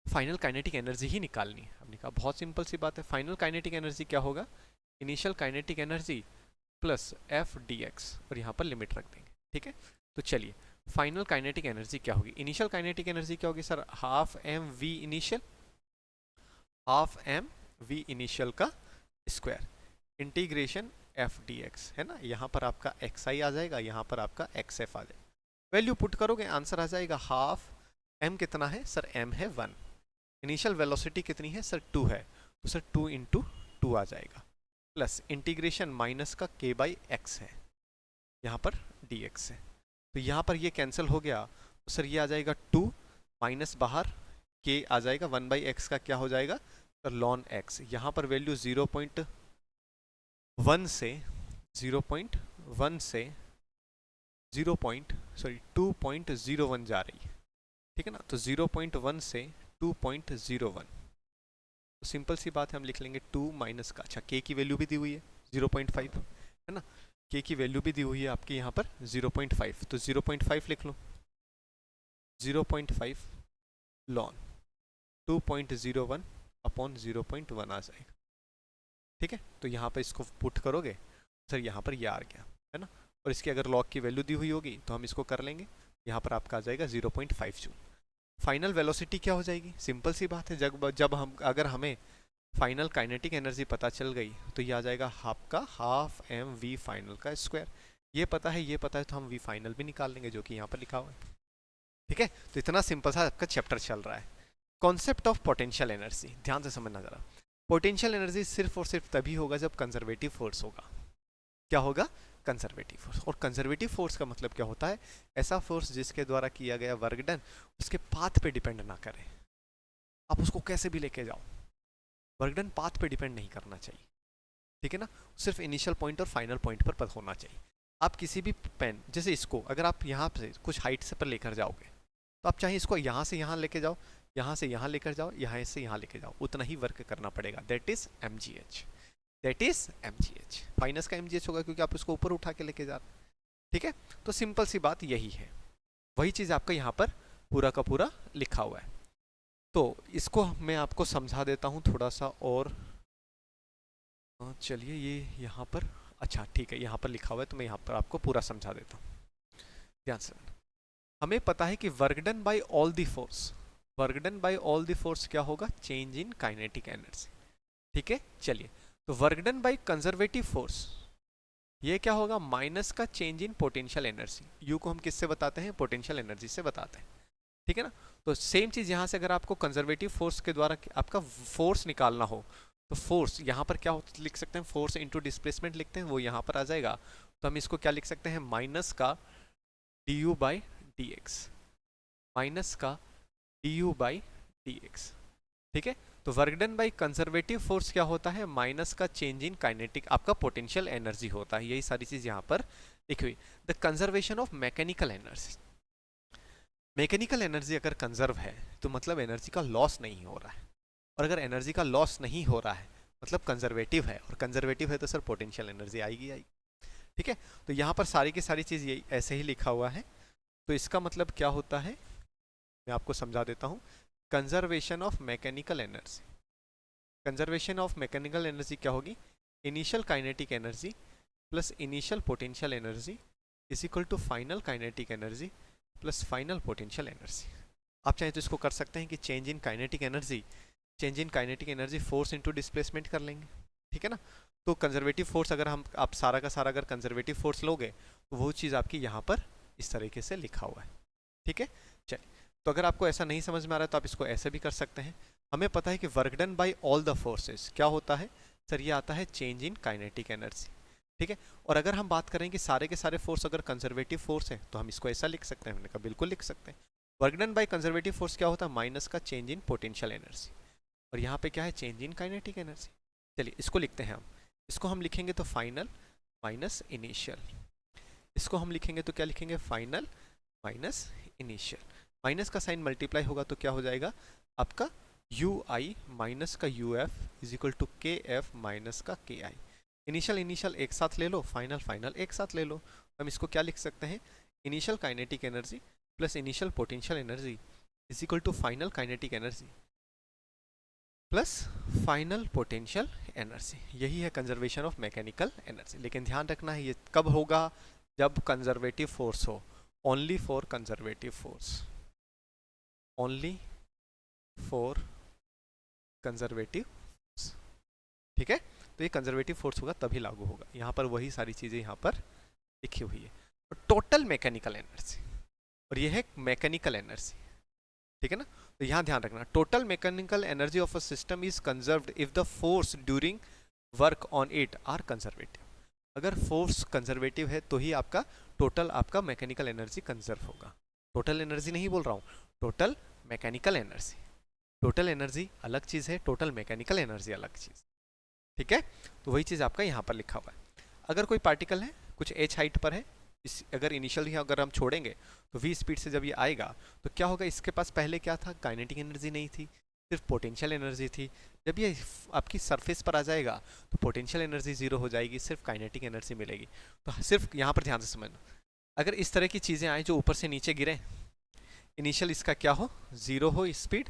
फाइनल काइनेटिक एनर्जी ही निकालनी है। हमने कहा बहुत सिंपल सी बात है, फाइनल काइनेटिक एनर्जी क्या होगा, initial kinetic energy plus F D x, और यहाँ पर लिमिट रख देंगे। ठीक है, तो चलिए फाइनल काइनेटिक एनर्जी क्या होगी, इनिशियल काइनेटिक एनर्जी क्या होगी sir, half M V initial, half M V initial का square, integration F D X, है ना, यहाँ पर आपका एक्स आई आ जाएगा, यहाँ पर आपका एक्स एफ आ जाएगा, वैल्यू पुट करोगे आंसर आ जाएगा हाफ एम कितना है सर, एम है 1, इनिशियल वेलोसिटी कितनी है सर 2 है, तो सर 2 इंटू 2 आ जाएगा, प्लस इंटीग्रेशन माइनस का के बाई एक्स है, यहाँ पर डी एक्स है, तो यहाँ पर ये कैंसिल हो गया, तो सर ये आ जाएगा 2 माइनस बाहर के आ जाएगा, 1 बाई एक्स का क्या हो जाएगा सर लॉन एक्स, यहाँ पर वैल्यू 0.1 से 2.01 जा रही है। ठीक है ना, तो 0.1 से 2.01, तो सिंपल सी बात है, हम लिख लेंगे 2 माइनस का, अच्छा के की वैल्यू भी दी हुई है 0.5 है ना, के की वैल्यू भी दी हुई है आपकी यहाँ पर 0.5, तो 0.5 लिख लो, 0.5 लॉन 2.01 अपॉन 0.1 आ जाएगा। ठीक है, तो यहाँ पर इसको पुट करोगे सर, यहाँ पर ये आ गया है ना, और इसकी अगर लॉग की वैल्यू दी हुई होगी तो हम इसको कर लेंगे, यहाँ पर आपका आ जाएगा 0.5 जूल। फाइनल वेलोसिटी क्या हो जाएगी, सिंपल सी बात है, जब हम अगर हमें फाइनल काइनेटिक एनर्जी पता चल गई तो ये आ जाएगा आपका हाफ एम वी फाइनल का स्क्वायर। ये पता है तो हम वी फाइनल भी निकाल लेंगे जो कि यहाँ पर लिखा हुआ है। ठीक है, तो इतना सिंपल सा आपका चैप्टर चल रहा है। कॉन्सेप्ट ऑफ पोटेंशियल एनर्जी, ध्यान से समझना जरा। पोटेंशियल एनर्जी सिर्फ और सिर्फ तभी होगा जब कंजर्वेटिव फोर्स होगा। क्या होगा, कंजर्वेटिव फोर्स। और कंजर्वेटिव फोर्स का मतलब क्या होता है, ऐसा फोर्स जिसके द्वारा किया गया वर्क डन उसके पाथ पे डिपेंड ना करे। आप उसको कैसे भी लेके जाओ, वर्क डन पाथ पे डिपेंड नहीं करना चाहिए। ठीक है ना, सिर्फ इनिशियल पॉइंट और फाइनल पॉइंट पर होना चाहिए। आप किसी भी पेन, जैसे इसको अगर आप यहाँ से कुछ हाइट से पर लेकर जाओगे तो आप चाहे इसको यहाँ से यहाँ लेके जाओ, यहाँ से यहाँ लेकर जाओ, यहाँ से यहाँ लेके जाओ, उतना ही वर्क करना पड़ेगा। That is mgh, that is mgh। Minus का mgh होगा क्योंकि आप इसको ऊपर उठा के लेके जा रहे हैं। ठीक है, तो सिंपल सी बात यही है, वही चीज़ आपका यहाँ पर पूरा का पूरा लिखा हुआ है। तो इसको मैं आपको समझा देता हूँ थोड़ा सा और, चलिए ये यहाँ पर, अच्छा ठीक है, यहाँ पर लिखा हुआ है तो मैं यहाँ पर आपको पूरा समझा देता हूँ, ध्यान से। हमें पता है कि work done bye all the force, work done bye all the force क्या होगा, चेंज इन काइनेटिक एनर्जी। ठीक है, चलिए, तो work done by conservative force ये क्या होगा, माइनस का change in potential energy. You को हम किससे बताते हैं, पोटेंशियल एनर्जी से बताते हैं। ठीक है ना, तो सेम चीज़ यहाँ से अगर आपको कंजर्वेटिव फोर्स के द्वारा आपका फोर्स निकालना हो तो फोर्स यहाँ पर क्या लिख सकते हैं, फोर्स इंटू डिस्प्लेसमेंट लिखते हैं, वो यहाँ पर आ जाएगा। तो हम इसको क्या लिख सकते हैं, माइनस का D U by D X, minus का D U by D X. ठीक है, तो work done by conservative force क्या होता है, माइनस का चेंज इन काइनेटिक आपका पोटेंशियल एनर्जी होता है। यही सारी चीज यहाँ पर लिखी हुई। The conservation of mechanical energy, mechanical energy अगर कंजर्व है तो मतलब एनर्जी का लॉस नहीं हो रहा है, और अगर एनर्जी का लॉस नहीं हो रहा है मतलब कंजर्वेटिव है, और कंजर्वेटिव है तो सर पोटेंशियल एनर्जी आएगी। ठीक है, तो यहाँ पर सारी की सारी चीज़ यही ऐसे ही लिखा हुआ है। तो इसका मतलब क्या होता है, मैं आपको समझा देता हूँ। Conservation of mechanical energy, conservation of mechanical energy क्या होगी, initial kinetic energy plus initial potential energy is equal to final kinetic energy plus final potential energy. आप चाहें तो इसको कर सकते हैं कि change in kinetic energy, change in kinetic energy force into displacement कर लेंगे। ठीक है ना, तो कंजर्वेटिव फोर्स अगर हम आप सारा का सारा अगर कंजर्वेटिव फोर्स लोगे तो वो चीज़ आपकी यहाँ पर इस तरीके से लिखा हुआ है। ठीक है, चलिए, तो अगर आपको ऐसा नहीं समझ में आ रहा है तो आप इसको ऐसे भी कर सकते हैं। हमें पता है कि work done bye all the forces क्या होता है सर, ये आता है चेंज इन काइनेटिक एनर्जी। ठीक है, और अगर हम बात करें कि सारे के सारे फोर्स अगर कंजर्वेटिव फोर्स है तो हम इसको ऐसा लिख सकते हैं, हमने कहा बिल्कुल लिख सकते हैं। Work done by conservative force क्या होता है, माइनस का चेंज इन पोटेंशियल एनर्जी, और यहाँ पे क्या है, चेंज इन काइनेटिक एनर्जी। चलिए इसको लिखते हैं हम, इसको हम लिखेंगे तो फाइनल माइनस इनिशियल, इसको हम लिखेंगे तो क्या लिखेंगे, फाइनल माइनस इनिशियल। माइनस का साइन मल्टीप्लाई होगा तो क्या हो जाएगा आपका यू आई माइनस का U F is equal to K F minus का के आई। इनिशियल इनिशियल एक साथ ले लो, फाइनल फाइनल एक साथ ले लो। हम इसको क्या लिख सकते हैं, initial kinetic energy plus initial potential energy is equal to final kinetic energy plus final potential energy. यही है कंजर्वेशन ऑफ मैकेनिकल एनर्जी। लेकिन ध्यान रखना है ये कब होगा, जब कंजर्वेटिव फोर्स हो, only for conservative force, only for conservative force. ठीक है, तो ये कंजर्वेटिव फोर्स होगा तभी लागू होगा। यहाँ पर वही सारी चीजें यहाँ पर लिखी हुई है। टोटल मैकेनिकल एनर्जी, और ये है मैकेनिकल एनर्जी। ठीक है ना, तो यहाँ ध्यान रखना, total mechanical energy of a system is conserved if the force during work on it are conservative. अगर फोर्स कंजर्वेटिव है तो ही आपका टोटल आपका मैकेनिकल एनर्जी कंजर्व होगा। टोटल एनर्जी नहीं बोल रहा हूँ, total mechanical energy. Total energy अलग चीज़ है, टोटल मैकेनिकल एनर्जी अलग चीज़। ठीक है, तो वही चीज़ आपका यहाँ पर लिखा हुआ है। अगर कोई पार्टिकल है कुछ h हाइट पर है, इस अगर इनिशियल अगर हम छोड़ेंगे तो v स्पीड से जब ये आएगा तो क्या होगा, इसके पास पहले क्या था, काइनेटिक एनर्जी नहीं थी, सिर्फ पोटेंशियल एनर्जी थी। जब ये आपकी सरफेस पर आ जाएगा तो पोटेंशियल एनर्जी जीरो हो जाएगी, सिर्फ काइनेटिक एनर्जी मिलेगी। तो सिर्फ यहाँ पर ध्यान से समझना, अगर इस तरह की चीज़ें आए जो ऊपर से नीचे गिरे, इनिशियल इसका क्या हो, जीरो हो स्पीड,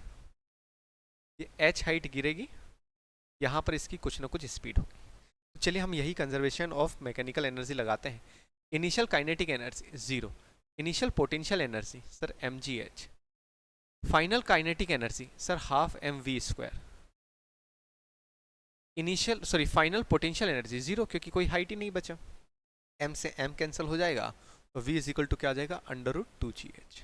ये h हाइट गिरेगी, यहाँ पर इसकी कुछ ना कुछ स्पीड होगी। तो चलिए हम यही कंजर्वेशन ऑफ मैकेनिकल एनर्जी लगाते हैं। Initial kinetic energy zero, initial potential energy sir mgh, final kinetic energy sir half mv², initial sorry final potential energy zero क्योंकि कोई हाइट ही नहीं बचा, m से m कैंसिल हो जाएगा तो v इज इक्वल टू क्या आ जाएगा, √2gh।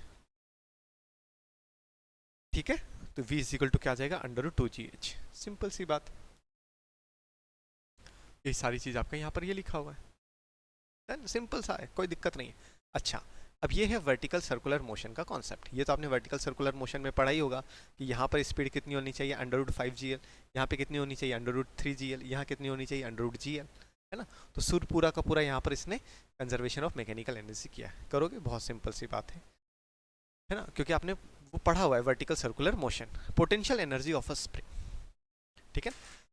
ठीक है, तो v इज इक्वल टू क्या आ जाएगा, √2gh। सिंपल सी बात, ये सारी चीज आपका यहाँ पर ये लिखा हुआ है, सिंपल सा है, कोई दिक्कत नहीं है। अच्छा, अब ये है वर्टिकल सर्कुलर मोशन का कॉन्सेप्ट। ये तो आपने वर्टिकल सर्कुलर मोशन में पढ़ा ही होगा कि यहाँ पर स्पीड कितनी होनी चाहिए, √5gl, यहाँ पे कितनी होनी चाहिए, √3gl, यहाँ कितनी होनी चाहिए, √gl, है ना। तो सूर पूरा का पूरा यहाँ पर इसने कंजर्वेशन ऑफ मैकेनिकल एनर्जी किया है। करोगे, बहुत सिंपल सी बात है ना, क्योंकि आपने वो पढ़ा हुआ है vertical circular motion, potential energy of a spring. ठीक है,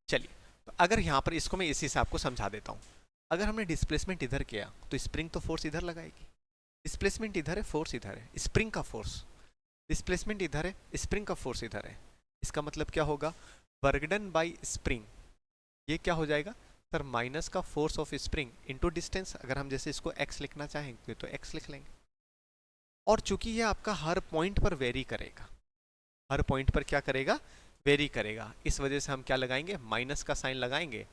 चलिए, तो अगर यहाँ पर इसको मैं इसी से आपको समझा देता हूँ। अगर हमने डिस्प्लेसमेंट इधर किया तो स्प्रिंग तो फोर्स इधर लगाएगी, डिस्प्लेसमेंट इधर है, फोर्स इधर है, स्प्रिंग का फोर्स, डिस्प्लेसमेंट इधर है, स्प्रिंग का फोर्स इधर है। इसका मतलब क्या होगा, वर्क डन बाय स्प्रिंग, ये क्या हो जाएगा सर, माइनस का force of spring into distance. अगर हम जैसे इसको x लिखना चाहेंगे तो x लिख लेंगे। और चूंकि ये आपका हर पॉइंट पर वेरी करेगा, हर पॉइंट पर क्या करेगा, वेरी करेगा, इस वजह से हम क्या लगाएंगे, माइनस का साइन लगाएंगे।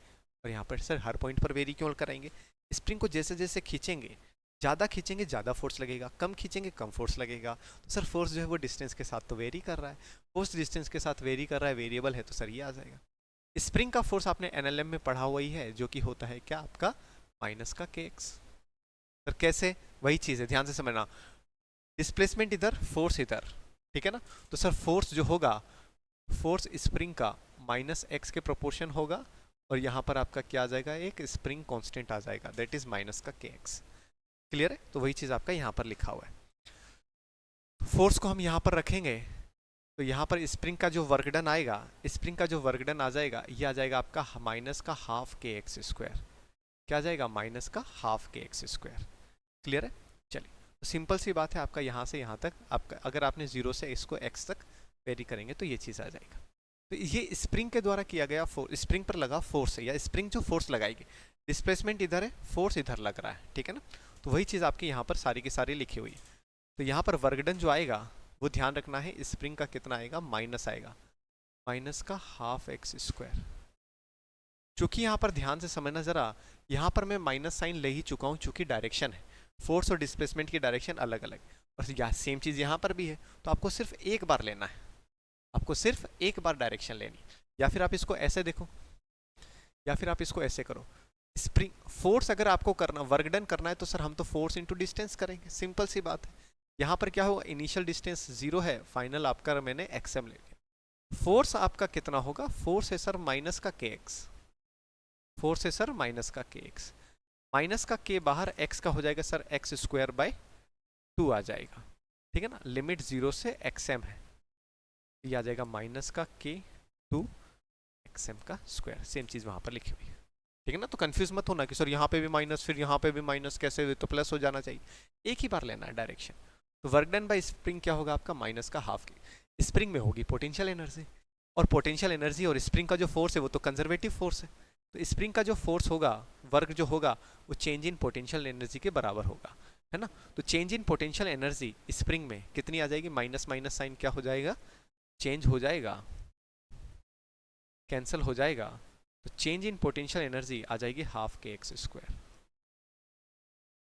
और यहाँ पर सर हर पॉइंट पर वेरी क्यों कराएंगे, स्प्रिंग को जैसे जैसे खींचेंगे, ज़्यादा खींचेंगे ज़्यादा फोर्स लगेगा, कम खींचेंगे कम फोर्स लगेगा। तो सर फोर्स जो है वो डिस्टेंस के साथ तो वेरी कर रहा है, फोर्स डिस्टेंस के साथ वेरी कर रहा है, वेरिएबल है, तो सर ये आ जाएगा। स्प्रिंग का फोर्स आपने एनएलएम में पढ़ा हुआ ही है, जो कि होता है क्या आपका, माइनस का kx। सर कैसे, वही चीज़ है, ध्यान से समझना, डिस्प्लेसमेंट इधर, फोर्स इधर, ठीक है ना। तो सर फोर्स जो होगा, फोर्स स्प्रिंग का माइनस एक्स के प्रोपोर्शन होगा, और यहाँ पर आपका क्या आ जाएगा, एक स्प्रिंग कांस्टेंट आ जाएगा, दैट इज माइनस का kx। क्लियर है, तो वही चीज़ आपका यहाँ पर लिखा हुआ है। फोर्स को हम यहाँ पर रखेंगे तो यहाँ पर स्प्रिंग का जो वर्क डन आएगा, स्प्रिंग का जो वर्क डन आ जाएगा, ये आ जाएगा आपका माइनस का हाफ kx²। क्या आ जाएगा, माइनस का हाफ kx²। क्लियर है, चलिए, तो सिंपल सी बात है, आपका यहाँ से यहाँ तक, आपका अगर आपने 0 से इसको x तक वेरी करेंगे तो ये चीज़ आ जाएगा। तो ये स्प्रिंग के द्वारा किया गया फोर्स, स्प्रिंग पर लगा फोर्स है, या स्प्रिंग जो फोर्स लगाएगी, डिस्प्लेसमेंट इधर है, फोर्स इधर लग रहा है, ठीक है ना। तो वही चीज़ आपकी यहाँ पर सारी की सारी लिखी हुई है। तो यहाँ पर वर्क डन जो आएगा वो ध्यान रखना है, स्प्रिंग का कितना आएगा, माइनस आएगा, माइनस का हाफ x²। चूंकि यहाँ पर ध्यान से समझना जरा, यहाँ पर मैं माइनस साइन ले ही चुका हूँ, चूंकि डायरेक्शन है, फोर्स और डिस्प्लेसमेंट की डायरेक्शन अलग अलग, और सेम चीज़ यहाँ पर भी है। तो आपको सिर्फ एक बार लेना है, आपको सिर्फ एक बार डायरेक्शन लेनी, या फिर आप इसको ऐसे देखो, या फिर आप इसको ऐसे करो। स्प्रिंग फोर्स अगर आपको करना, वर्क डन करना है, तो सर हम तो फोर्स इंटू डिस्टेंस करेंगे, सिंपल सी बात है। यहाँ पर क्या होगा, इनिशियल डिस्टेंस 0 है, फाइनल आपका मैंने xm ले लिया। फोर्स आपका कितना होगा, फोर्स है सर माइनस का kx, फोर्स है सर माइनस का kx, माइनस का k बाहर, x का हो जाएगा सर x²/2 आ जाएगा, ठीक है ना। लिमिट 0 से xm है, ये आ जाएगा माइनस का k 2 xm का स्क्वायर, सेम चीज़ वहाँ पर लिखी हुई है, ठीक है ना। तो कंफ्यूज मत होना कि सर यहाँ पे भी माइनस, फिर यहाँ पे भी माइनस, कैसे, तो प्लस हो जाना चाहिए, एक ही बार लेना है डायरेक्शन। तो वर्क डन बाय स्प्रिंग क्या होगा आपका, माइनस का हाफ की, स्प्रिंग में होगी पोटेंशियल एनर्जी, और पोटेंशियल एनर्जी और स्प्रिंग का जो फोर्स है वो तो कंजर्वेटिव फोर्स है। तो स्प्रिंग का जो फोर्स होगा, वर्क जो होगा, वो चेंज इन पोटेंशियल एनर्जी के बराबर होगा, है ना। तो change in potential energy spring में कितनी आ जाएगी, माइनस माइनस साइन क्या हो जाएगा, चेंज हो जाएगा, कैंसिल हो जाएगा। तो चेंज इन पोटेंशियल एनर्जी आ जाएगी हाफ kx²,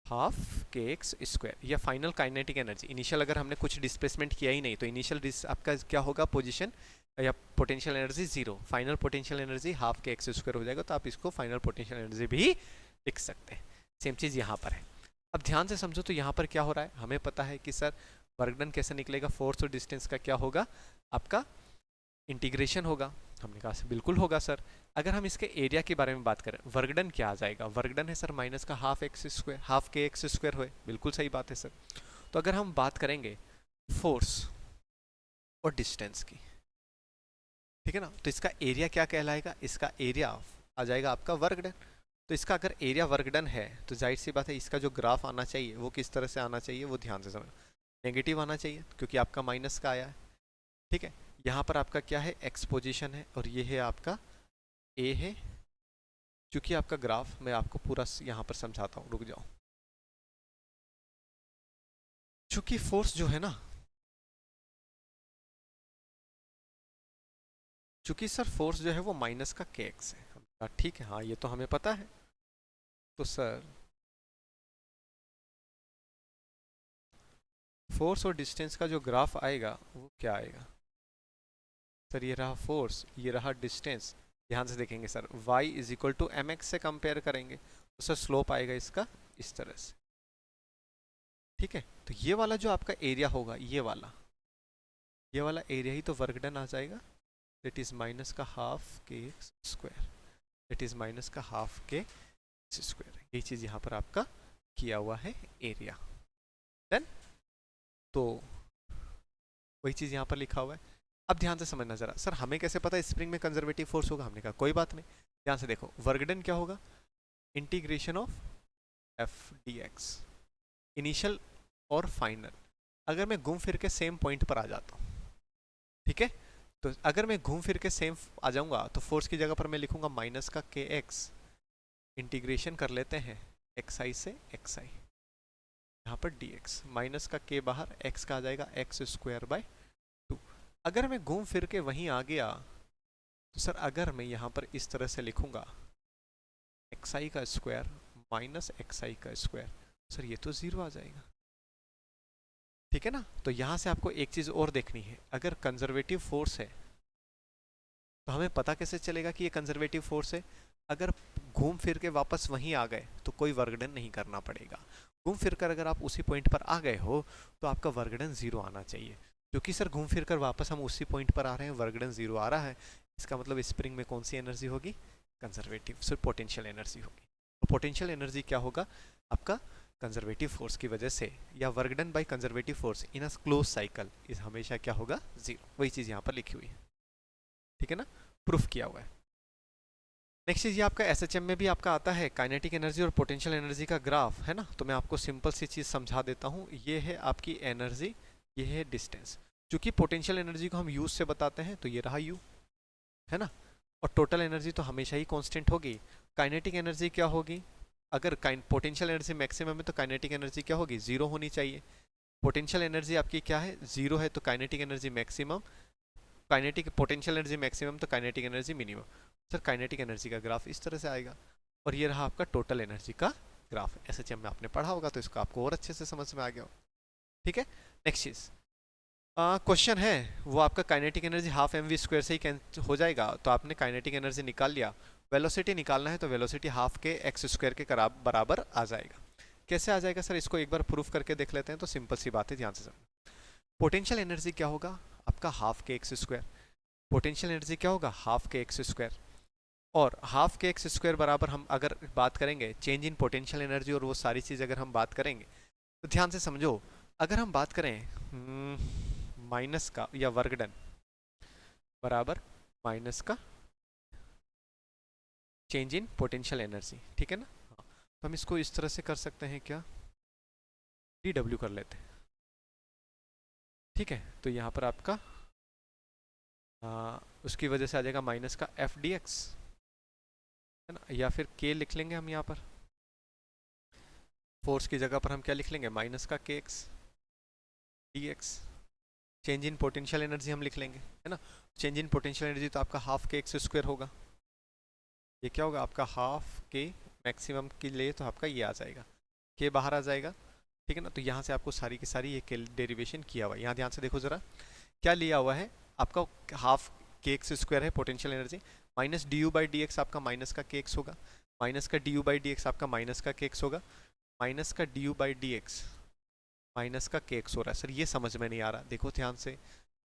हाफ kx², या फाइनल काइनेटिक एनर्जी। इनिशियल अगर हमने कुछ डिस्प्लेसमेंट किया ही नहीं तो इनिशियल आपका क्या होगा, पोजीशन या potential energy 0, final potential energy half kx² हो जाएगा। तो आप इसको फाइनल पोटेंशियल एनर्जी भी लिख सकते हैं। सेम चीज़ यहाँ पर है। अब ध्यान से समझो, तो यहाँ पर क्या हो रहा है, हमें पता है कि सर वर्क डन कैसे निकलेगा, फोर्स और डिस्टेंस का क्या होगा, आपका इंटीग्रेशन होगा। हमने कहा बिल्कुल होगा सर। अगर हम इसके एरिया के बारे में बात करें, वर्क डन क्या आ जाएगा, वर्क डन है सर माइनस का हाफ kx² हो, बिल्कुल सही बात है सर। तो अगर हम बात करेंगे फोर्स और डिस्टेंस की, ठीक है ना। तो इसका एरिया क्या कहलाएगा, इसका एरिया आ जाएगा आपका वर्क डन। तो इसका अगर एरिया वर्क डन है तो जाहिर सी बात है इसका जो ग्राफ आना चाहिए वो किस तरह से आना चाहिए, वो ध्यान से समझो, नेगेटिव आना चाहिए क्योंकि आपका माइनस का आया है। ठीक है, यहाँ पर आपका क्या है, एक्सपोजिशन है, और ये है आपका ए है। क्योंकि आपका ग्राफ मैं आपको पूरा यहाँ पर समझाता हूँ, रुक जाओ। चूंकि फोर्स जो है ना, चूंकि सर फोर्स जो है वो माइनस का के एक्स है, हम कहा ठीक है हाँ ये तो हमें पता है। तो सर फोर्स और डिस्टेंस का जो ग्राफ आएगा वो क्या आएगा, सर ये रहा फोर्स, ये रहा डिस्टेंस। ध्यान से देखेंगे sir, y is equal to M X से कंपेयर करेंगे तो सर स्लोप आएगा इसका इस तरह से। ठीक है, तो ये वाला जो आपका एरिया होगा, ये वाला एरिया ही तो वर्क डन आ जाएगा। दैट इज माइनस का हाफ के स्क्वायर, दैट इज माइनस का हाफ के स्क्वायर। ये चीज यहाँ पर आपका किया हुआ है एरिया। देन तो वही चीज यहाँ पर लिखा हुआ है। अब ध्यान से समझना जरा, सर हमें कैसे पता स्प्रिंग में कंजर्वेटिव फोर्स होगा, हमने कहा कोई बात नहीं, ध्यान से देखो, वर्क डन क्या होगा, integration of F D x, initial और फाइनल। अगर मैं घूम फिर के सेम पॉइंट पर आ जाता हूँ, ठीक है, तो अगर मैं घूम फिर के सेम आ जाऊंगा तो फोर्स की जगह पर मैं लिखूंगा माइनस का के एक्स, इंटीग्रेशन कर लेते हैं एक्स आई से एक्स आई, यहाँ पर डी एक्स, माइनस का के बाहर, एक्स का आ जाएगा एक्स स्क्वायर बाय 2। अगर मैं घूम फिर के वहीं आ गया तो सर अगर मैं यहाँ पर इस तरह से लिखूंगा एक्स आई का स्क्वायर माइनस एक्स आई का स्क्वायर, सर ये तो जीरो आ जाएगा। ठीक है ना। तो यहां से आपको एक चीज और देखनी है, अगर कंजर्वेटिव फोर्स है तो हमें पता कैसे चलेगा कि ये कंजर्वेटिव फोर्स है, अगर घूम फिर के वापस वहीं आ गए तो कोई वर्कडन नहीं करना पड़ेगा। घूम फिर कर अगर आप उसी पॉइंट पर आ गए हो तो आपका वर्कडन जीरो आना चाहिए, क्योंकि सर घूम फिर कर वापस हम उसी पॉइंट पर आ रहे हैं, वर्कडन जीरो आ रहा है, इसका मतलब स्प्रिंग में कौन सी एनर्जी होगी, कंजर्वेटिव, सिर्फ पोटेंशियल एनर्जी होगी। तो पोटेंशियल एनर्जी क्या होगा आपका, कंजर्वेटिव फोर्स की वजह से या work done by conservative force in a close cycle इस हमेशा क्या होगा, जीरो। वही चीज यहाँ पर लिखी हुई है, ठीक है ना, प्रूफ किया हुआ है। नेक्स्ट चीज ये आपका एसएचएम में भी आपका आता है, काइनेटिक एनर्जी और पोटेंशियल एनर्जी का ग्राफ है ना। तो मैं आपको सिंपल सी चीज समझा देता हूँ, ये है आपकी एनर्जी, ये है डिस्टेंस। क्योंकि पोटेंशियल एनर्जी को हम यूज से बताते हैं तो ये रहा यू, है ना, और टोटल एनर्जी तो हमेशा ही कांस्टेंट होगी। काइनेटिक एनर्जी क्या होगी, अगर पोटेंशियल एनर्जी मैक्सिमम है तो काइनेटिक एनर्जी क्या होगी, जीरो होनी चाहिए। पोटेंशियल एनर्जी आपकी क्या है, जीरो है, तो kinetic energy maximum, kinetic potential energy maximum तो kinetic energy minimum. Sir kinetic energy का ग्राफ इस तरह से आएगा, और ये रहा आपका टोटल एनर्जी का ग्राफ। एसएचएम में आपने पढ़ा होगा तो इसको आपको और अच्छे से समझ में आ गया हो। ठीक है, नेक्स्ट चीज क्वेश्चन है वो आपका kinetic energy half M we square से ही हो जाएगा, तो आपने काइनेटिक एनर्जी निकाल लिया, वेलोसिटी निकालना है तो वेलोसिटी हाफ के एक्स स्क्वायर के बराबर आ जाएगा। कैसे आ जाएगा सर, इसको एक बार प्रूफ करके देख लेते हैं। तो सिंपल सी बात है, ध्यान से समझो। पोटेंशियल एनर्जी क्या होगा आपका, हाफ के एक्स स्क्वायर। पोटेंशियल एनर्जी क्या होगा, हाफ के एक्स स्क्वायर, और हाफ के एक्स स्क्वायर बराबर हम अगर बात करेंगे चेंज इन पोटेंशियल एनर्जी और वो सारी चीज़ अगर हम बात करेंगे तो ध्यान से समझो, अगर हम बात करें माइनस का या वर्क डन बराबर माइनस का चेंज इन पोटेंशियल एनर्जी, ठीक है ना। हाँ, तो हम इसको इस तरह से कर सकते हैं, क्या डी डब्ल्यू कर लेते हैं, ठीक है। तो यहाँ पर आपका उसकी वजह से आ जाएगा माइनस का एफ डी एक्स, है ना, या फिर के लिख लेंगे हम यहाँ पर, फोर्स की जगह पर हम क्या लिख लेंगे, माइनस का के x D x. Change in potential energy हम लिख लेंगे, है ना। चेंज इन पोटेंशियल एनर्जी तो आपका हाफ के एक्स स्क्वायर होगा, ये क्या होगा आपका हाफ के मैक्सिमम के लिए तो आपका ये आ जाएगा, के बाहर आ जाएगा, ठीक है ना। तो यहाँ से आपको सारी की सारी ये डेरिवेशन किया हुआ है। यहाँ ध्यान से देखो जरा, क्या लिया हुआ है आपका, हाफ के एक्स स्क्वायर है potential energy, minus D U by D x आपका माइनस का के एक्स होगा, माइनस का D U by D x आपका माइनस का के एक्स होगा, माइनस का D U by D X minus का के एक्स हो रहा है। सर ये समझ में नहीं आ रहा, देखो ध्यान से,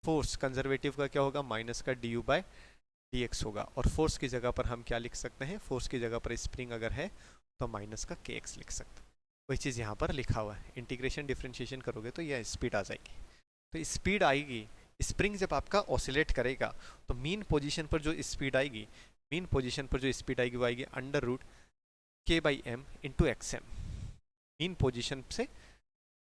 फोर्स कंजर्वेटिव का क्या होगा, माइनस का D U by D x होगा, और फोर्स की जगह पर हम क्या लिख सकते हैं, फोर्स की जगह पर स्प्रिंग अगर है तो माइनस का के एक्स लिख सकते हैं। वही चीज़ यहाँ पर लिखा हुआ है, इंटीग्रेशन डिफ्रेंशिएशन करोगे तो यह स्पीड आ जाएगी। तो स्पीड आएगी, स्प्रिंग जब आपका ऑसिलेट करेगा तो मीन पोजीशन पर जो स्पीड आएगी, मीन पोजीशन पर जो स्पीड आएगी वो आएगी under root K by M into X M. Mean position से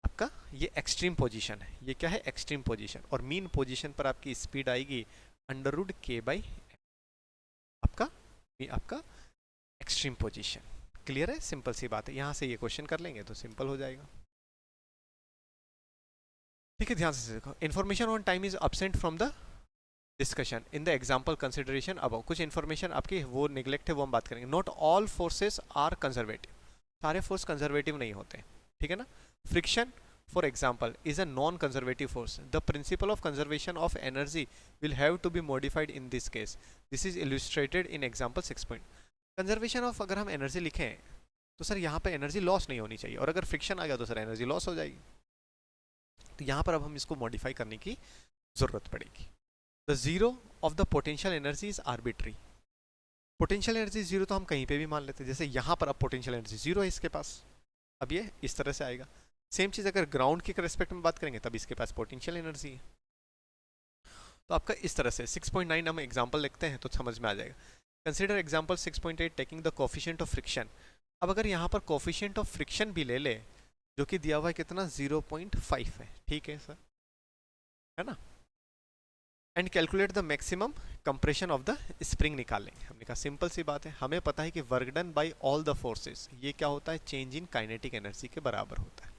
आपका ये एक्सट्रीम पोजीशन है, ये क्या है एक्सट्रीम पोजीशन, और मीन पोजीशन पर आपकी स्पीड आएगी अंडर रूट के बाई आपका आपका एक्सट्रीम पोजीशन। क्लियर है, सिंपल सी बात है। यहां से ये क्वेश्चन कर लेंगे तो सिंपल हो जाएगा। ठीक है, ध्यान से देखो। Information on time is absent from the discussion in the example consideration above. कुछ इन्फॉर्मेशन आपकी वो निगलेक्ट है, वो हम बात करेंगे। Not all forces are conservative, सारे फोर्स कंजर्वेटिव नहीं होते, ठीक है ना। Friction for example is a non conservative force. The principle of conservation of energy will have to be modified in this case. This is illustrated in example 6 point. Conservation of अगर हम energy लिखें तो sir यहाँ पे energy loss नहीं होनी चाहिए, और अगर फ्रिक्शन आ गया तो सर एनर्जी लॉस हो जाएगी। तो यहाँ पर अब हम इसको मॉडिफाई करने की जरूरत पड़ेगी। The zero of the potential energy is arbitrary. Potential energy zero तो हम कहीं पे भी मान लेते हैं, जैसे यहाँ पर अब पोटेंशियल एनर्जी जीरो है इसके पास, अब ये इस तरह से आएगा। सेम चीज अगर ग्राउंड के रेस्पेक्ट में बात करेंगे तब इसके पास पोटेंशियल एनर्जी है। तो आपका इस तरह से 6.9 हम एग्जाम्पल लिखते हैं तो समझ में आ जाएगा। Consider example 6.8 taking the coefficient of friction. अब अगर यहाँ पर कोफिशिएंट ऑफ फ्रिक्शन भी ले ले, जो कि दिया हुआ है कितना 0.5 है, ठीक है सर, है ना। And calculate the maximum compression of the spring निकाल लेंगे। हमने कहा सिंपल सी बात है, हमें पता है कि work done bye all the forces, ये क्या होता है चेंज इन काइनेटिक एनर्जी के बराबर होता है,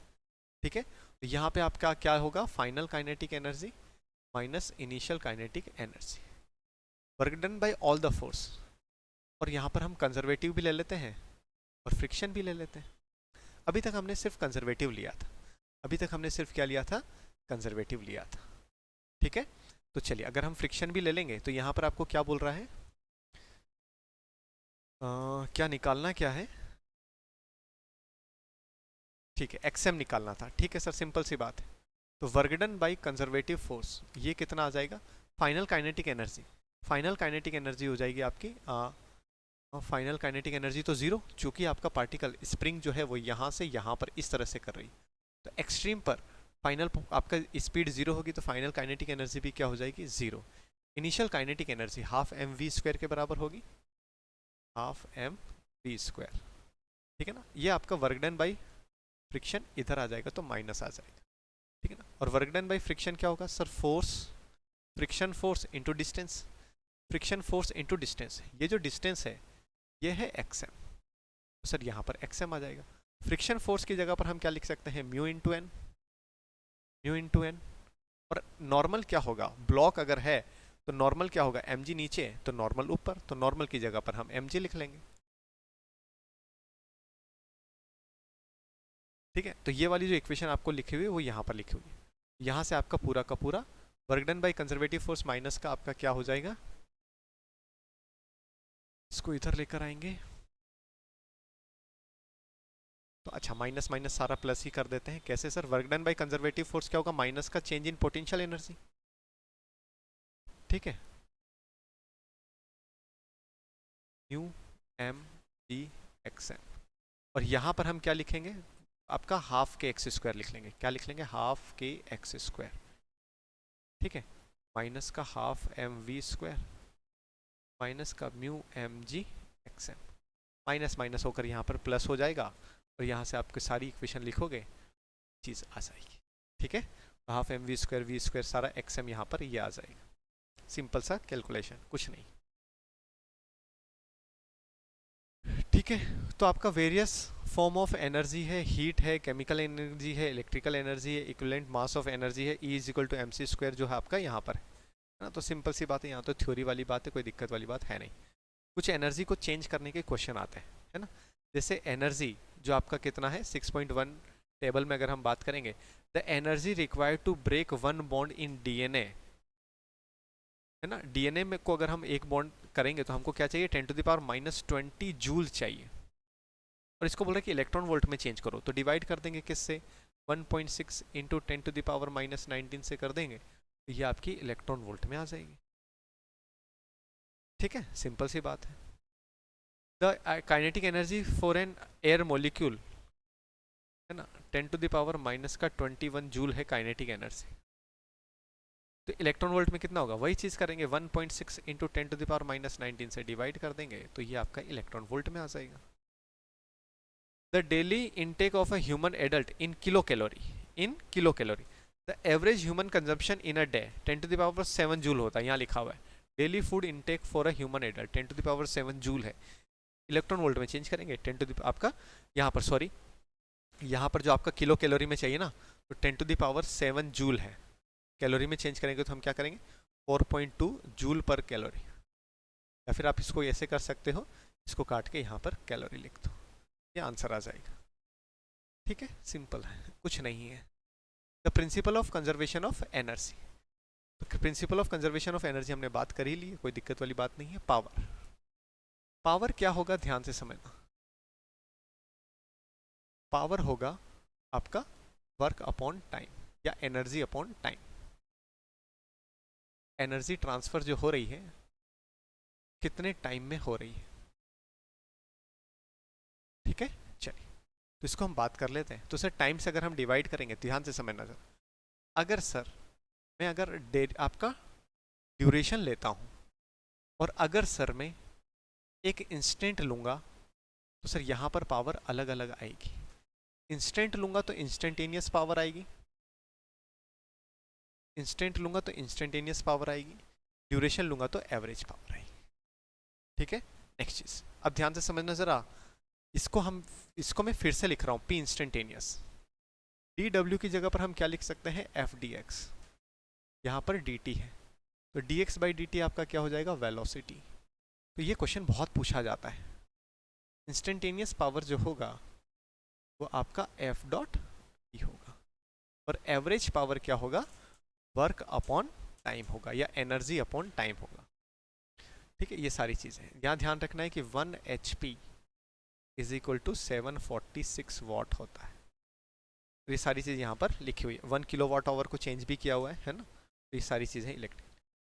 ठीक है। तो यहाँ पे आपका क्या होगा, final kinetic energy minus initial kinetic energy, work done bye all the force. और यहाँ पर हम कंजर्वेटिव भी ले लेते हैं और फ्रिक्शन भी ले लेते हैं। अभी तक हमने सिर्फ कंजर्वेटिव लिया था, अभी तक हमने सिर्फ क्या लिया था, कंजर्वेटिव लिया था, ठीक है। तो चलिए अगर हम फ्रिक्शन भी ले लेंगे तो यहाँ पर आपको क्या बोल रहा है, क्या निकालना क्या है, ठीक है एक्सएम निकालना था, ठीक है सर, सिंपल सी बात है। तो work done by conservative force ये कितना आ जाएगा, final kinetic energy, final kinetic energy हो जाएगी आपकी फाइनल काइनेटिक एनर्जी तो जीरो, चूंकि आपका पार्टिकल स्प्रिंग जो है वो यहाँ से यहाँ पर इस तरह से कर रही, तो एक्सट्रीम पर फाइनल आपका स्पीड जीरो होगी तो फाइनल काइनेटिक एनर्जी भी क्या हो जाएगी zero. Initial kinetic energy half M we square के बराबर होगी, हाफ एम वी स्क्वायर, ठीक है ना। ये आपका वर्क डन बाई फ्रिक्शन इधर आ जाएगा तो माइनस आ जाएगा, ठीक है ना। और वर्क डन बाई फ्रिक्शन क्या होगा sir, force, friction force into distance, friction force into distance, ये जो डिस्टेंस है ये है एक्सएम, तो सर यहाँ पर एक्सएम आ जाएगा। फ्रिक्शन फोर्स की जगह पर हम क्या लिख सकते हैं, mu into N, mu into N. और नॉर्मल क्या होगा, ब्लॉक अगर है तो नॉर्मल क्या होगा, एम जी नीचे तो नॉर्मल ऊपर, तो नॉर्मल की जगह पर हम एम जी लिख लेंगे, ठीक है। तो ये वाली जो इक्वेशन आपको लिखी हुई है वो यहाँ पर लिखी हुई है। यहाँ से आपका पूरा का पूरा work done by conservative force minus का आपका क्या हो जाएगा, इसको इधर लेकर आएंगे तो अच्छा माइनस माइनस सारा प्लस ही कर देते हैं। कैसे sir, work done by conservative force क्या होगा, माइनस का चेंज इन पोटेंशियल एनर्जी, ठीक है, न्यू एम जी एक्स एम। और यहाँ पर हम क्या लिखेंगे, आपका हाफ के एक्स स्क्वायर लिख लेंगे, क्या लिख लेंगे, हाफ के एक्स स्क्वायर, ठीक है, माइनस का half M we square minus का म्यू एम जी एक्स एम, माइनस माइनस होकर यहाँ पर प्लस हो जाएगा, और यहाँ से आपके सारी इक्वेशन लिखोगे चीज़ आ जाएगी, ठीक है। हाफ एम वी स्क्वायर सारा एक्स एम यहाँ पर ये आ जाएगा, सिंपल सा कैलकुलेशन, कुछ नहीं, ठीक है। तो आपका वेरियस फॉर्म ऑफ एनर्जी है, हीट है, केमिकल एनर्जी है, इलेक्ट्रिकल एनर्जी है, इक्विवेलेंट मास ऑफ एनर्जी है, E is equal to M C square जो है आपका यहाँ पर है ना। तो सिंपल सी बात है, यहाँ तो थ्योरी वाली बात है, कोई दिक्कत वाली बात है नहीं। कुछ एनर्जी को चेंज करने के क्वेश्चन आते हैं, है ना। जैसे एनर्जी जो आपका कितना है 6.1 टेबल में अगर हम बात करेंगे, the energy required to break one bond in DNA, है ना। डीएनए में को अगर हम एक बॉन्ड करेंगे तो हमको क्या चाहिए, 10⁻⁻20 जूल चाहिए, और इसको बोल रहे कि इलेक्ट्रॉन वोल्ट में चेंज करो, तो डिवाइड कर देंगे किससे, 1.6 इंटू 10⁻⁻19 से कर देंगे, तो ये आपकी इलेक्ट्रॉन वोल्ट में आ जाएगी, ठीक है, सिंपल सी बात है। The kinetic energy for an air molecule, है ना, 10⁻⁻21 जूल है काइनेटिक एनर्जी, तो इलेक्ट्रॉन वोल्ट में कितना होगा, वही चीज़ करेंगे 1.6 इंटू 10⁻⁻19 से डिवाइड कर देंगे तो ये आपका इलेक्ट्रॉन वोल्ट में आ जाएगा। The daily intake of a human adult in kilo calorie, the average human consumption in a day 10⁻7 joule होता है, यहाँ लिखा हुआ है daily food intake for a human adult 10⁻7 joule है। इलेक्ट्रॉन वोल्ट में चेंज करेंगे 10 आपका यहाँ पर सॉरी यहाँ पर जो आपका किलो कैलोरी में चाहिए ना, तो 10⁻7 जूल है। कैलोरी में चेंज करेंगे तो हम क्या करेंगे 4.2 जूल पर कैलोरी, या फिर आप इसको ऐसे कर सकते हो, इसको काट के यहाँ पर कैलोरी लिख दो, ये आंसर आ जाएगा। ठीक है, सिंपल है, कुछ नहीं है। The principle of conservation of energy, तो principle of conservation of energy हमने बात कर ही ली है, कोई दिक्कत वाली बात नहीं है। पावर क्या होगा, ध्यान से समझना। पावर होगा आपका वर्क अपॉन टाइम या energy upon time. Energy transfer जो हो रही है कितने टाइम में हो रही है। ठीक है, चलिए तो इसको हम बात कर लेते हैं। तो सर टाइम से अगर हम डिवाइड करेंगे, ध्यान से समझना सर, अगर सर मैं अगर आपका ड्यूरेशन लेता हूं और अगर सर मैं एक इंस्टेंट लूंगा तो सर यहां पर पावर अलग अलग आएगी। इंस्टेंट लूंगा तो इंस्टेंटेनियस पावर आएगी, इंस्टेंट लूंगा तो इंस्टेंटेनियस पावर आएगी, ड्यूरेशन लूंगा तो एवरेज पावर आएगी। ठीक है, नेक्स्ट चीज अब ध्यान से समझना जरा, इसको मैं फिर से लिख रहा हूं पी इंस्टेंटेनियस। डी डब्ल्यू की जगह पर हम क्या लिख सकते हैं, एफ डी एक्स, यहां पर डी टी है तो D X by D T आपका क्या हो जाएगा, वेलोसिटी। तो ये क्वेश्चन बहुत पूछा जाता है। इंस्टेंटेनियस पावर जो होगा वो आपका एफ डॉट टी होगा और एवरेज पावर क्या होगा, वर्क अपॉन टाइम होगा या एनर्जी अपॉन टाइम होगा। ठीक है, ये सारी चीजें यहाँ ध्यान रखना है कि 1 HP is equal to 746 watt होता है। तो ये सारी चीज़ यहाँ पर लिखी हुई है। 1 किलोवाट आवर को चेंज भी किया हुआ है ना, तो ये सारी चीज़ें electric.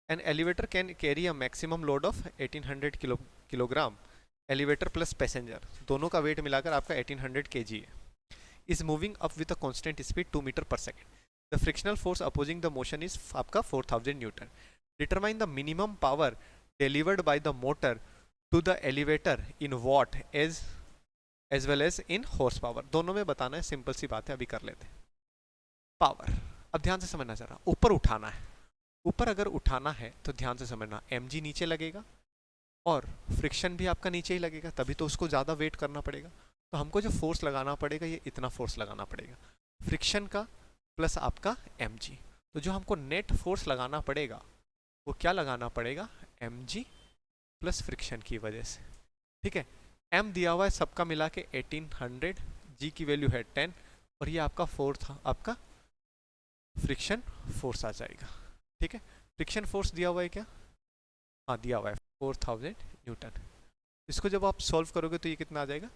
An elevator can carry a maximum load of 1800 kilogram, elevator plus passenger दोनों का वेट मिलाकर आपका 1800 kg है। Is moving up with a constant speed 2 metre per second. The frictional force opposing the motion is आपका 4000 newton. Determine the minimum power delivered by the motor to the elevator in watt as well as in horse power. दोनों में बताना है, simple सी बात है, अभी कर लेते हैं। पावर अब ध्यान से समझना चाह रहा, ऊपर उठाना है, ऊपर अगर उठाना है तो ध्यान से समझना, mg नीचे लगेगा और फ्रिक्शन भी आपका नीचे ही लगेगा, तभी तो उसको ज़्यादा वेट करना पड़ेगा। तो हमको जो फोर्स लगाना पड़ेगा ये इतना फोर्स लगाना पड़ेगा, फ्रिक्शन का प्लस आपका mg। तो जो हमको नेट फोर्स लगाना पड़ेगा वो क्या लगाना पड़ेगा, mg प्लस फ्रिक्शन की वजह से। ठीक है, m दिया हुआ है सबका मिला के 1800, g की वैल्यू है 10 और ये आपका आपका फ्रिक्शन फोर्स आ जाएगा। ठीक है, फ्रिक्शन फोर्स दिया हुआ है क्या, हाँ दिया हुआ है 4000 न्यूटन। इसको जब आप सॉल्व करोगे तो ये कितना आ जाएगा,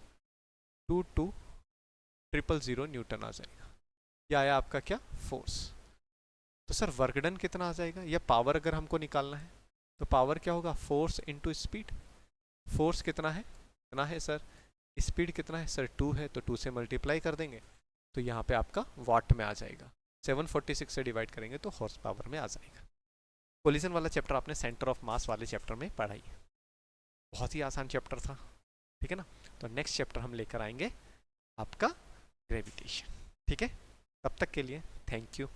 22,000 न्यूटन आ जाएगा। ये आया आपका क्या, फोर्स। तो सर वर्क डन कितना आ जाएगा, या पावर अगर हमको निकालना है तो पावर क्या होगा, फोर्स इंटू स्पीड। फोर्स कितना है सर, स्पीड कितना है सर 2 है, तो 2 से मल्टीप्लाई कर देंगे तो यहाँ पे आपका वाट में आ जाएगा। 746 से डिवाइड करेंगे तो हॉर्स पावर में आ जाएगा। कोलिजन वाला चैप्टर आपने सेंटर ऑफ मास वाले चैप्टर में पढ़ाई है, बहुत ही आसान चैप्टर था। ठीक है ना, तो नेक्स्ट चैप्टर हम लेकर आएंगे आपका ग्रेविटेशन। ठीक है, तब तक के लिए थैंक यू।